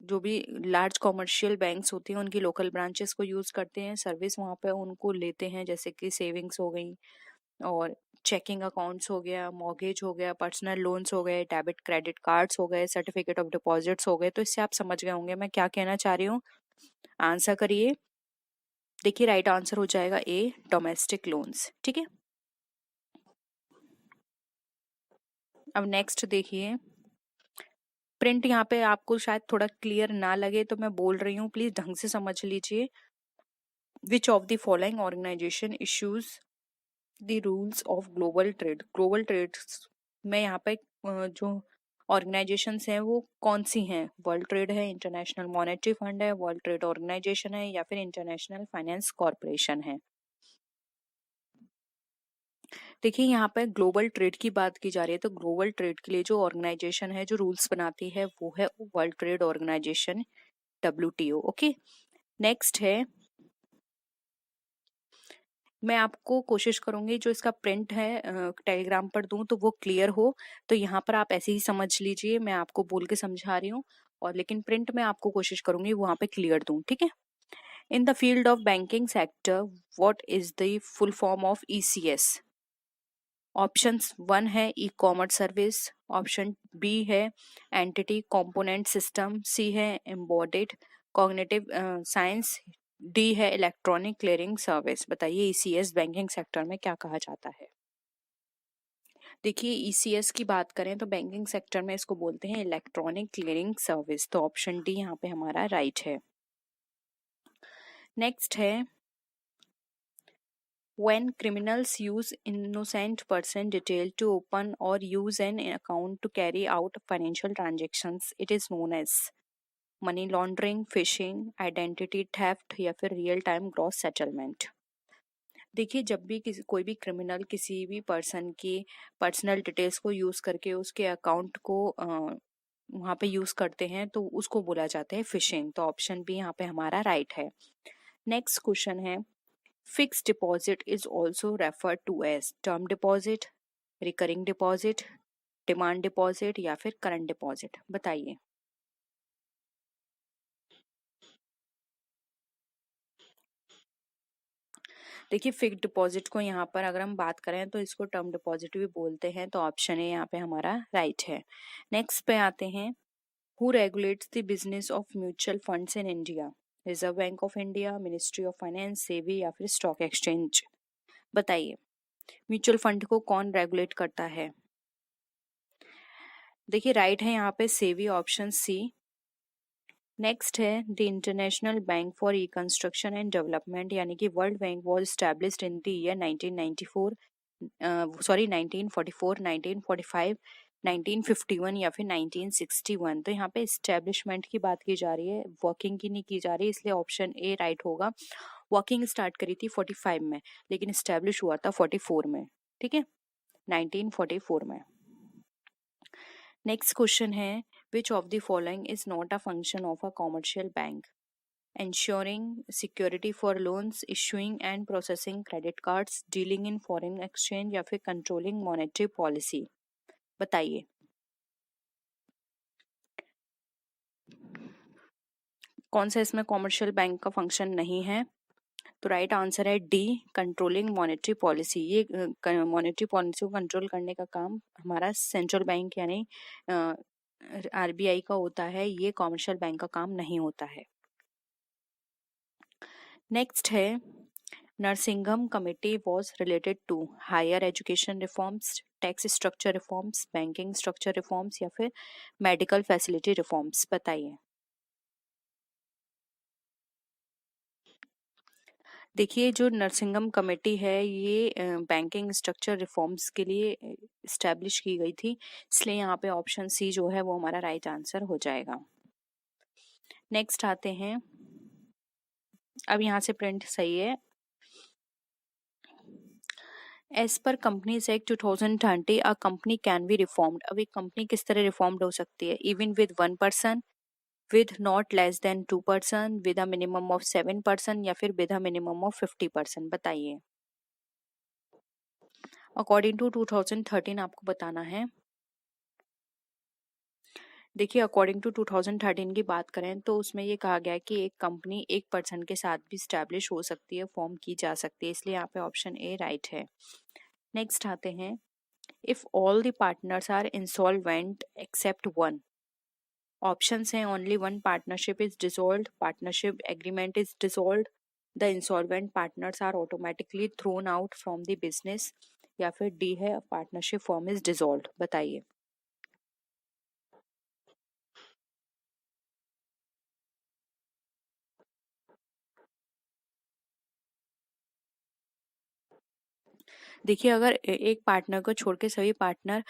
जो भी लार्ज कॉमर्शियल बैंक्स होती हैं उनकी लोकल ब्रांचेस को यूज करते हैं, सर्विस वहाँ पे उनको लेते हैं, जैसे कि सेविंग्स हो गई और चेकिंग अकाउंट्स हो गया, मॉर्गेज हो गया, पर्सनल लोन्स हो गए, डेबिट क्रेडिट कार्ड्स हो गए, सर्टिफिकेट ऑफ डिपॉजिट्स हो गए। तो इससे आप समझ गए होंगे मैं क्या कहना चाह रही हूँ। आंसर करिए। देखिए राइट आंसर हो जाएगा ए, डोमेस्टिक लोन्स। ठीक है, अब नेक्स्ट देखिए। प्रिंट यहाँ पे आपको शायद थोड़ा क्लियर ना लगे तो मैं बोल रही हूँ, प्लीज ढंग से समझ लीजिए। Which of the following organization issues the rules of global trade. Global trade में यहाँ पे जो ऑर्गेनाइजेशंस हैं वो कौन सी हैं? वर्ल्ड ट्रेड है, इंटरनेशनल मॉनेटरी फंड है, वर्ल्ड ट्रेड ऑर्गेनाइजेशन है, या फिर इंटरनेशनल फाइनेंस कॉर्पोरेशन है। देखिए यहाँ पे ग्लोबल ट्रेड की बात की जा रही है, तो ग्लोबल ट्रेड के लिए जो ऑर्गेनाइजेशन है जो रूल्स बनाती है वो है world trade organization, WTO। Okay, next है, मैं आपको कोशिश करूंगी जो इसका प्रिंट है टेलीग्राम पर दूं तो वो क्लियर हो। तो यहाँ पर आप ऐसे ही समझ लीजिए, मैं आपको बोल के समझा रही हूँ, और लेकिन प्रिंट में आपको कोशिश करूंगी वहां पे क्लियर दूं। ठीक है, in the field of banking sector what is the full form of ECS? Options 1 है E commerce service, option B है एंटिटी कंपोनेंट सिस्टम, सी है एम्बेडेड कॉग्निटिव साइंस, डी है इलेक्ट्रॉनिक क्लियरिंग सर्विस। बताइए ECS banking sector में क्या कहा जाता है? देखिए ECS की बात करें तो बैंकिंग सेक्टर में इसको बोलते हैं इलेक्ट्रॉनिक क्लियरिंग सर्विस। तो ऑप्शन डी यहाँ पे हमारा राइट है। नेक्स्ट है, when criminals use innocent person detail to open or use an account to carry out financial transactions, it is known as money laundering, fishing, identity theft, या फिर real time gross settlement. देखिए जब भी कोई भी criminal किसी भी person की पर्सनल डिटेल्स को यूज करके उसके अकाउंट को वहाँ पे यूज करते हैं तो उसको बोला जाता है फिशिंग। तो ऑप्शन बी यहाँ पे हमारा राइट है। नेक्स्ट क्वेश्चन है, fixed deposit is also referred to as term deposit, recurring deposit, demand deposit, या फिर करंट डिपॉजिट। बताइए। देखिए फिक्स्ड डिपॉजिट को यहाँ पर अगर हम बात करें तो इसको टर्म डिपॉजिट भी बोलते हैं। तो ऑप्शन ए यहाँ पे हमारा राइट है। नेक्स्ट पे आते हैं, who regulates the business of mutual funds in India? Reserve bank of India, ministry of finance, SEBI, या फिर स्टॉक एक्सचेंज। बताइए म्यूचुअल फंड को कौन रेगुलेट करता है? देखिए राइट है यहाँ पे सेबी, ऑप्शन सी। नेक्स्ट है, the international bank for reconstruction and development यानी कि world bank was established in the year 1994, 1944, 1945, 1951, या फिर 1961। तो यहाँ पे इस्टेब्लिशमेंट की बात की जा रही है, वर्किंग की नहीं की जा रही, इसलिए ऑप्शन ए राइट होगा। वर्किंग स्टार्ट करी थी 45 में, लेकिन इस्टेब्लिश हुआ था 44 में। ठीक है, 1944 में। नेक्स्ट क्वेश्चन है, which of the following is not a function of a commercial bank? Ensuring security for loans, issuing and processing credit cards, dealing in foreign exchange, या फिर controlling monetary policy। बताइए। कौन सा इसमें कॉमर्शियल बैंक का function नहीं है? तो राइट आंसर है डी, कंट्रोलिंग मॉनेटरी पॉलिसी। ये मॉनेटरी पॉलिसी को कंट्रोल करने का काम हमारा सेंट्रल बैंक यानी RBI का होता है, ये कॉमर्शियल बैंक का काम नहीं होता है। नेक्स्ट है, Narasimham committee was related to higher education reforms, tax structure reforms, banking structure reforms, या फिर मेडिकल फैसिलिटी रिफॉर्म्स। बताइए। देखिए जो नरसिंघम कमेटी है ये बैंकिंग स्ट्रक्चर रिफॉर्म्स के लिए इस्टेब्लिश की गई थी, इसलिए यहाँ पे ऑप्शन सी जो है वो हमारा राइट आंसर हो जाएगा। नेक्स्ट आते हैं, अब यहाँ से प्रिंट सही है। As per companies act 2020 a company can be reformed. अब एक कंपनी किस तरह रिफॉर्म्ड हो सकती है? Even with 1%, with not less than 2%, with a minimum of 7%, या फिर with a minimum of 50%। बताइए। अकॉर्डिंग टू 2013 आपको बताना है। देखिए अकॉर्डिंग टू 2013 की बात करें तो उसमें ये कहा गया है कि एक कंपनी 1% के साथ भी स्टैब्लिश हो सकती है, फॉर्म की जा सकती है, इसलिए यहाँ पे ऑप्शन ए राइट है। नेक्स्ट आते हैं, if all the partners are insolvent except one. Options हैं, only one partnership is dissolved, partnership agreement is dissolved, the insolvent partners are automatically thrown out from the business, या फिर D है, partnership form is dissolved. बताइए। देखिए, अगर एक partner को छोड़ के सभी पार्टनर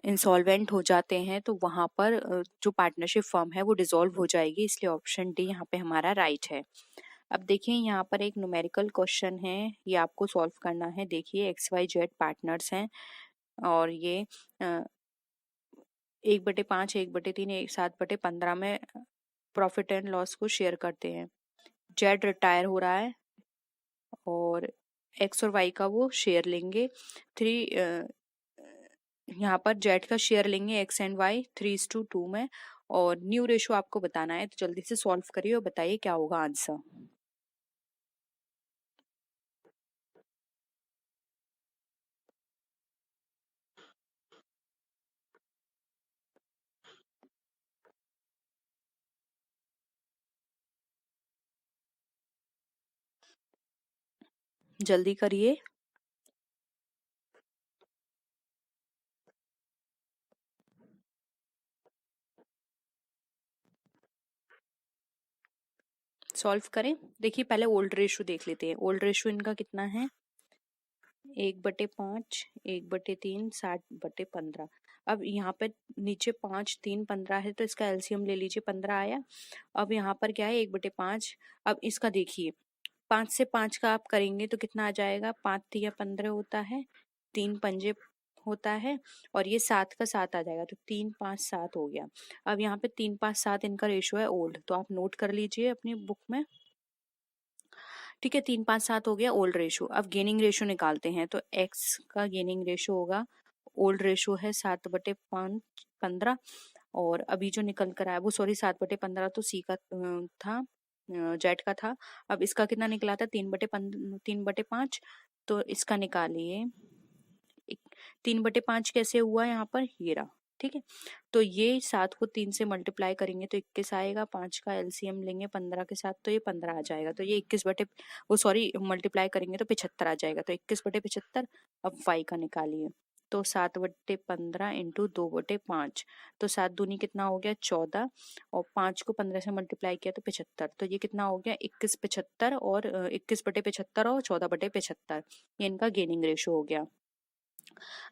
इंसॉल्वेंट हो जाते हैं तो वहां पर जो पार्टनरशिप फर्म है वो डिसॉल्व हो जाएगी, इसलिए ऑप्शन डी यहाँ पे हमारा राइट है। अब देखिए, यहाँ पर एक न्यूमेरिकल क्वेश्चन है, ये आपको सॉल्व करना है। देखिए, एक्स वाई जेड पार्टनर्स हैं और ये 1/5, 1/3, 7/15 में प्रॉफिट एंड लॉस को शेयर करते हैं। जेड रिटायर हो रहा है और एक्स और वाई का वो शेयर लेंगे। थ्री यहाँ पर जेड का शेयर लेंगे एक्स एंड वाई 3:2 में, और न्यू रेशो आपको बताना है, तो जल्दी से सॉल्व करिए और बताइए क्या होगा आंसर। जल्दी करिए। सॉल्व करें। देखिए, पहले ओल्ड रेशो देख लेते हैं। ओल्ड रेशो इनका कितना है? 1/5, 1/3, 60/15। अब यहाँ पे नीचे 5, 3, 15 है, तो इसका एलसीएम ले लीजिए, 15 आया। अब यहाँ पर क्या है? 1/5। अब इसका देखिए, 5 से 5 का आप करेंगे तो कितना आ जाएगा? 5 तिया 15 होता है, 3 पंजे होता है, और ये 7 का 7 आ जाएगा, तो 3, 5, 7 हो गया। अब यहाँ पे 3, 5, 7 इनका रेशो है ओल्ड, तो आप नोट कर लीजिए अपनी बुक में। ठीक है, 3, 5, 7 हो गया ओल्ड रेशो। अब गेनिंग रेशो निकालते हैं, तो एक्स का गेनिंग रेशो होगा, ओल्ड रेशो है 7/15, और अभी जो निकल कर आया वो, सॉरी, 7/15 तो सी का था, जेड का था। अब इसका कितना निकला था? 3/5। तो इसका निकालिए। 3/5 कैसे हुआ यहाँ पर? ये रहा। ठीक है, तो ये 7 को 3 से मल्टीप्लाई करेंगे तो 21 आएगा। 5 का एलसीएम लेंगे 15 के साथ, तो ये 15 आ जाएगा। तो ये 21 बटे, वो सॉरी, मल्टीप्लाई करेंगे तो 75 आ जाएगा। तो 21/75। अब वाई का निकालिए, तो 7/15 इंटू 2/5, तो 7 दूनी कितना हो गया? 14, और 5 को 15 से मल्टीप्लाई किया तो 75। तो ये कितना हो गया? 21/75, और 21/75 और 14/75, ये इनका गेनिंग रेशो हो गया।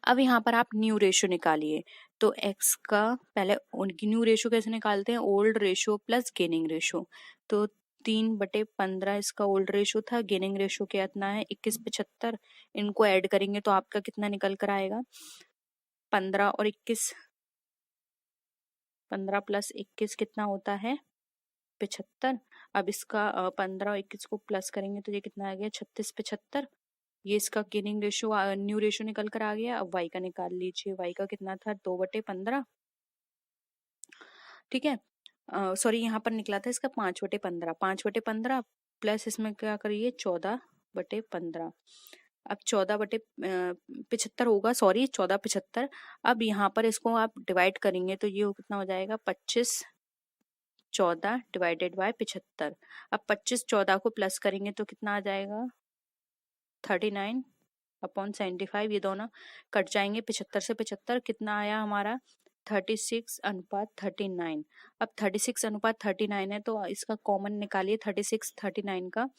अब यहाँ पर आप न्यू रेशो निकालिए, तो x का पहले उनकी न्यू रेशो कैसे निकालते हैं? Old ratio plus gaining ratio. तो 3/15 इसका ओल्ड रेशो था, गेनिंग रेशो कितना है? 21/75। इनको ऐड करेंगे तो आपका कितना निकल कर आएगा? 15 और 21, 15 प्लस 21 कितना होता है? 75। अब इसका 15 और 21 को प्लस करेंगे तो ये कितना आ गया? 36/75। ये इसका गेनिंग रेशो, न्यू रेशो निकल कर आ गया। अब वाई का निकाल लीजिए, वाई का कितना था? 2/15। ठीक है, सॉरी, यहाँ पर निकला था इसका 5/15। 5/15 प्लस इसमें क्या करिए? 14/15। अब 14/75 होगा, सॉरी, 14/75। अब यहाँ पर इसको आप डिवाइड करेंगे तो ये कितना हो जाएगा? 25, 14 डिवाइडेड बाय 75। अब 25, 14 को प्लस करेंगे तो कितना आ जाएगा? 39/75। ये दोनों कट जाएंगे, 75 से 75 कितना आया हमारा? 36:39। अब 36:39 है, तो इसका कॉमन निकालिए 36, 39 का।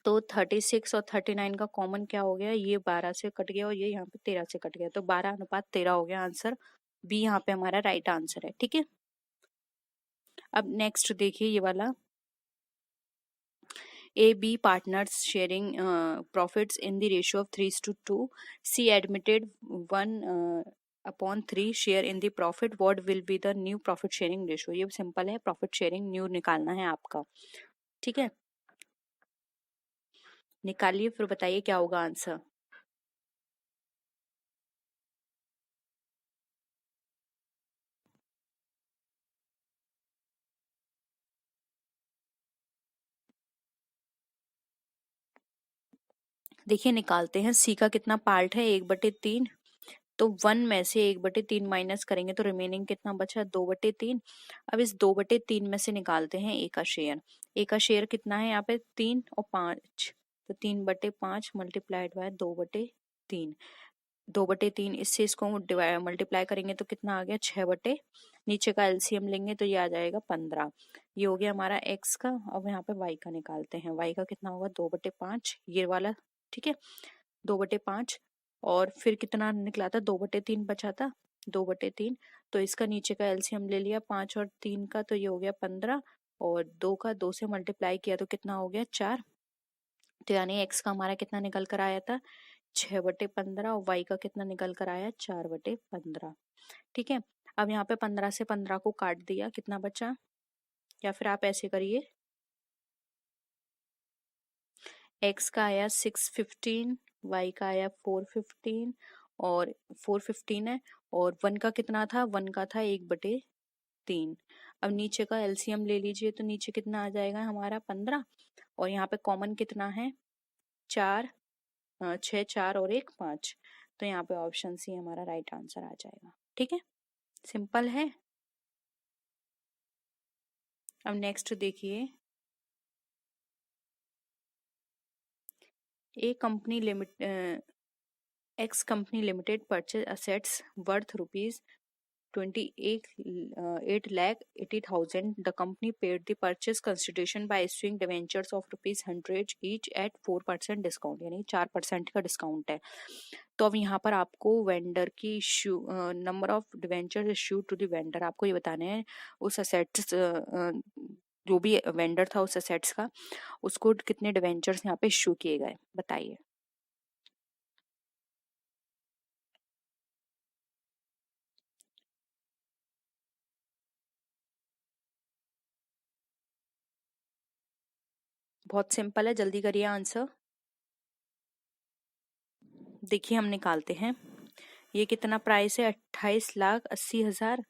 तो 36 और 39 का कॉमन क्या हो गया? ये 12 से कट गया और ये यहाँ पे 13 से कट गया, तो 12:13 हो गया। आंसर बी यहाँ पे हमारा राइट आंसर है। ठीक है, अब नेक्स्ट देखिए ये वाला, A B partners sharing profits in the ratio of 3:2. C admitted 1/3 share in the profit. What will be the new profit sharing ratio? ये सिंपल है, प्रॉफिट शेयरिंग न्यू निकालना है आपका। ठीक है, निकालिए, फिर बताइए क्या होगा आंसर। देखिए निकालते हैं, सी का कितना पार्ट है 1/3, तो 1 में से 1/3 माइनस करेंगे तो रिमेनिंग कितना बचा 2/3। अब इस 2/3 में से निकालते हैं ए का शेयर। ए का शेयर कितना है यहाँ पे 3 और 5, तो 3/5 मल्टीप्लाइड बाय 2/3। 2/3 इससे इसको मल्टीप्लाई करेंगे तो कितना आ गया 6 नीचे का एलसीएम लेंगे तो ये आ जाएगा 15। ये हो गया हमारा एक्स का। अब यहाँ पे वाई का निकालते हैं, वाई का कितना होगा 2/5 ये वाला, ठीक है 2/5। और फिर कितना निकला था 2/3 बचा था 2/3, तो इसका नीचे का एलसीएम ले लिया 5 और 3 का, तो ये हो गया 15। और 2 का 2 से मल्टीप्लाई किया तो कितना हो गया 4। तो यानी एक्स का हमारा कितना निकल कर आया था 6/15 और वाई का कितना निकल कर आया 4/15। ठीक है, अब यहाँ पे 15 से 15 को काट दिया, कितना बचा, या फिर आप ऐसे करिए, एक्स का आया 615, वाई का आया 415, और 415 है, और वन का कितना था, वन का था 1/3। अब नीचे का एलसीएम ले लीजिए तो नीचे कितना आ जाएगा हमारा 15, और यहाँ पे कॉमन कितना है 4, 6 4 और 1 5, तो यहाँ पे ऑप्शन सी हमारा राइट आंसर आ जाएगा। ठीक है, सिंपल है। अब नेक्स्ट देखिए, A company limit X company limited purchase assets worth rupees 28,80,000. The company paid the purchase consideration by issuing debentures of ₹100 each at 4% discount, यानी 4% का डिस्काउंट है। तो अब यहाँ पर आपको वेंडर की issue number of debenture issue to the vendor आपको ये बताने हैं, उस असेट्स जो भी वेंडर था उस असेट्स का, उसको कितने डिवेंचर्स यहाँ पे इशू किए गए, बताइए। बहुत सिंपल है, जल्दी करिए आंसर। देखिए हम निकालते हैं, ये कितना प्राइस है 28,80,000,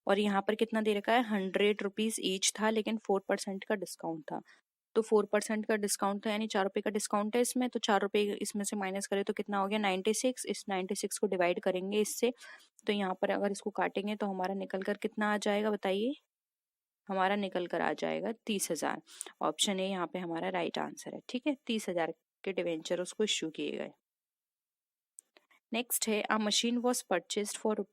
और यहाँ पर कितना दे रखा है 100 रुपीज ईच था, लेकिन 4% का डिस्काउंट था। तो 4% का डिस्काउंट था, यानी 4 रुपए का डिस्काउंट है इसमें, तो 4 रुपए इसमें से माइनस करें तो कितना हो गया 96। इस 96 को डिवाइड करेंगे इससे, तो यहाँ पर अगर इसको काटेंगे तो हमारा निकल कर कितना आ जाएगा, बताइए। हमारा निकल कर आ जाएगा 30,000। ऑप्शन ए यहाँ पे हमारा राइट आंसर है। ठीक है, 30,000 के डिवेंचर उसको इश्यू किए गए। नेक्स्ट है, अ machine was purchased for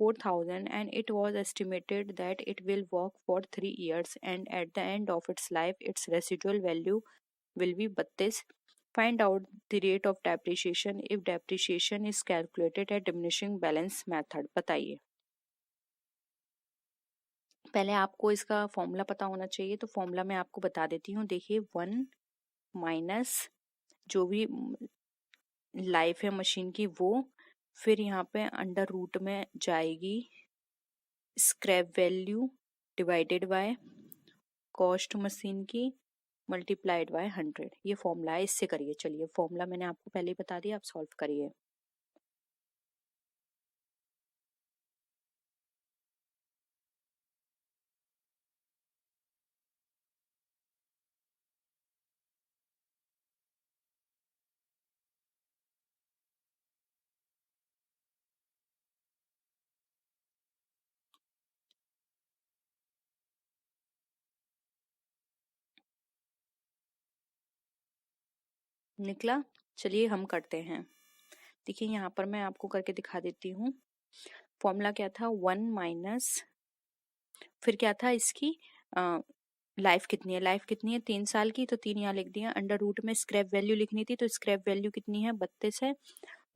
₹4,000 and it was estimated that it will work for 3 years and at the end of its life its residual value will be 32. Find out the rate of depreciation if depreciation is calculated at diminishing balance method. बताइए। पहले आपको इसका formula पता होना चाहिए, तो formula मैं आपको बता देती हूँ। देखिए 1 माइनस जो भी लाइफ है मशीन की वो, फिर यहाँ पे अंडर रूट में जाएगी scrap value divided by cost machine की मल्टीप्लाइड बाय 100। ये फॉर्मूला है, इससे करिए। चलिए, फॉर्मूला मैंने आपको पहले ही बता दिया, आप सॉल्व करिए। निकला, चलिए हम करते हैं। देखिए यहाँ पर मैं आपको करके दिखा देती हूँ। फॉर्मूला क्या था 1 माइनस, फिर क्या था इसकी लाइफ कितनी है, लाइफ कितनी है 3 साल की, तो 3 यहाँ लिख दिया। अंडर रूट में स्क्रैप वैल्यू लिखनी थी, तो स्क्रैप वैल्यू कितनी है 32 है,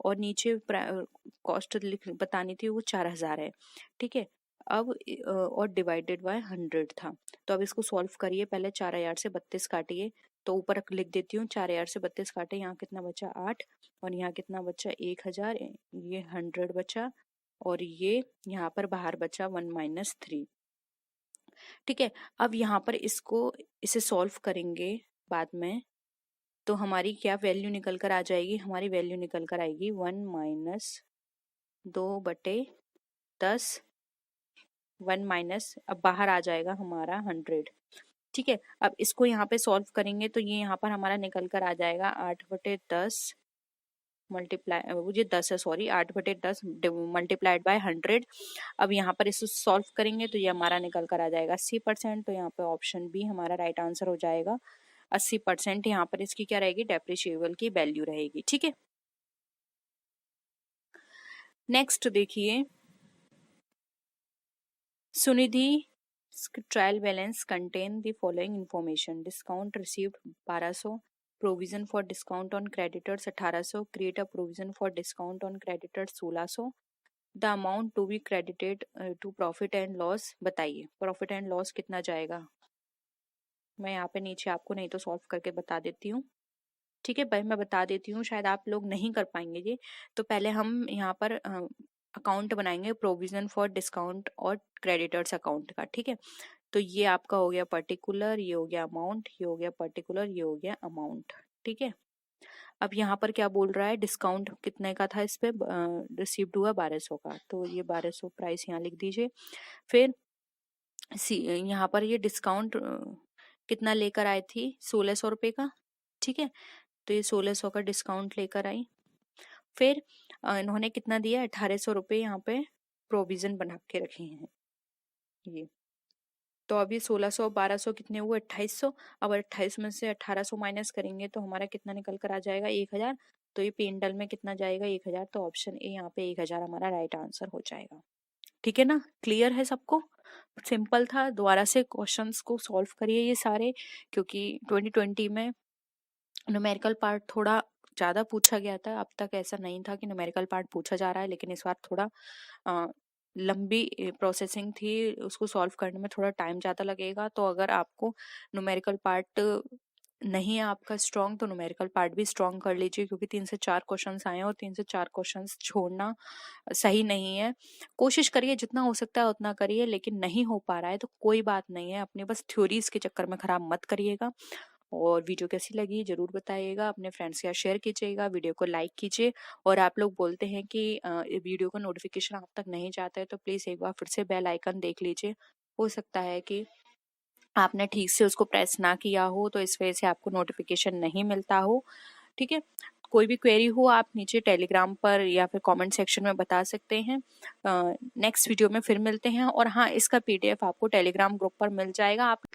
और नीचे कॉस्ट बतानी थी वो 4,000 है। ठीक है, अब और डिवाइडेड बाय 100 था। तो अब इसको सॉल्व करिए, पहले 4,000 से 32 काटिए, तो ऊपर लिख देती हूँ 4,000 से 32 काटे, यहाँ कितना बचा 8, और यहाँ कितना बचा 1,000, ये 100 बचा, और ये यहाँ पर बाहर बचा 1 माइनस 3। ठीक है, अब यहाँ पर इसे सॉल्व करेंगे बाद में, तो हमारी क्या वैल्यू निकल कर आ जाएगी, हमारी वैल्यू निकल कर आएगी 1 माइनस 2/10, 1 माइनस अब बाहर आ जाएगा हमारा 100। ठीक है, अब इसको यहाँ पे सॉल्व करेंगे तो ये यहाँ पर हमारा निकल कर आ जाएगा 8/10 मल्टीप्लाई, वो ये 10 है सॉरी, 8/10 मल्टीप्लाइड बाय 100। अब यहाँ पर इसको सॉल्व करेंगे तो ये हमारा निकल कर आ जाएगा 80%। तो यहाँ पे ऑप्शन बी हमारा राइट आंसर हो जाएगा। 80% यहाँ पर इसकी क्या रहेगी, डेप्रिशिएबल की वैल्यू रहेगी। ठीक है, नेक्स्ट देखिए, Sunidhi trial balance contain the following information: discount received 1200, provision for discount on creditors 1800, create a provision for discount on creditors 1600, the amount to be credited to profit and loss. बताइए profit and loss कितना जाएगा। मैं यहाँ पे नीचे आपको नहीं तो सॉल्व करके बता देती हूँ। ठीक है भाई, मैं बता देती हूँ, शायद आप लोग नहीं कर पाएंगे ये। तो पहले हम यहाँ पर अकाउंट बनाएंगे प्रोविजन फॉर डिस्काउंट और क्रेडिटर्स अकाउंट का। ठीक है, तो ये आपका हो गया पर्टिकुलर, ये हो गया अमाउंट, ये हो गया पर्टिकुलर, ये हो गया अमाउंट। ठीक है, अब यहाँ पर क्या बोल रहा है, डिस्काउंट कितने का था, इस पे रिसीव्ड हुआ 1200 का, तो ये 1200 प्राइस यहाँ लिख दीजिए। फिर यहाँ पर ये डिस्काउंट कितना लेकर आई थी, 1600 रुपये का। ठीक है, तो ये 1600 का डिस्काउंट लेकर आई। फिर इन्होंने कितना दिया, 1800 रुपये यहाँ पे प्रोविजन बना के रखे हैं ये। तो अभी 1600 और 1200 कितने हुए, 2800। अब 2800 में से 1800 माइनस करेंगे तो हमारा कितना निकल कर आ जाएगा, 1000। तो ये पेंडल में कितना जाएगा, 1000। तो ऑप्शन ए यहाँ पे 1000 हमारा राइट आंसर हो जाएगा। ठीक है ना, क्लियर है सबको, सिंपल था। दोबारा से क्वेश्चंस को सॉल्व करिए ये सारे, क्योंकि 2020 में न्यूमेरिकल पार्ट थोड़ा ज़्यादा पूछा गया था। अब तक ऐसा नहीं था कि न्यूमेरिकल पार्ट पूछा जा रहा है, लेकिन इस बार थोड़ा लंबी प्रोसेसिंग थी, उसको सॉल्व करने में थोड़ा टाइम ज़्यादा लगेगा। तो अगर आपको न्यूमेरिकल पार्ट नहीं है आपका स्ट्रॉन्ग, तो न्यूमेरिकल पार्ट भी स्ट्रॉन्ग कर लीजिए, क्योंकि 3 से 4 क्वेश्चंस आए हैं और 3 से 4 क्वेश्चंस छोड़ना सही नहीं है। कोशिश करिए जितना हो सकता है उतना करिए, लेकिन नहीं हो पा रहा है तो कोई बात नहीं है, अपने बस थ्योरीज के चक्कर में खराब मत करिएगा। और वीडियो कैसी लगी जरूर बताइएगा, अपने फ्रेंड्स के साथ शेयर कीजिएगा, वीडियो को लाइक कीजिए। और आप लोग बोलते हैं कि वीडियो का नोटिफिकेशन आप तक नहीं जाता है, तो प्लीज एक बार फिर से बेल आइकन देख लीजिए। हो सकता है कि आपने ठीक से उसको प्रेस ना किया हो, तो इस वजह से आपको नोटिफिकेशन नहीं मिलता हो। ठीक है, कोई भी क्वेरी हो आप नीचे टेलीग्राम पर या फिर कमेंट सेक्शन में बता सकते हैं। नेक्स्ट वीडियो में फिर मिलते हैं। और हाँ, इसका पीडीएफ आपको टेलीग्राम ग्रुप पर मिल जाएगा। आप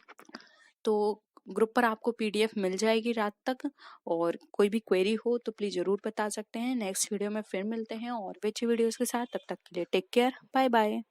तो ग्रुप पर आपको पीडीएफ मिल जाएगी रात तक। और कोई भी क्वेरी हो तो प्लीज जरूर बता सकते हैं। नेक्स्ट वीडियो में फिर मिलते हैं और अच्छी वीडियोस के साथ। तब तक के लिए टेक केयर, बाय बाय।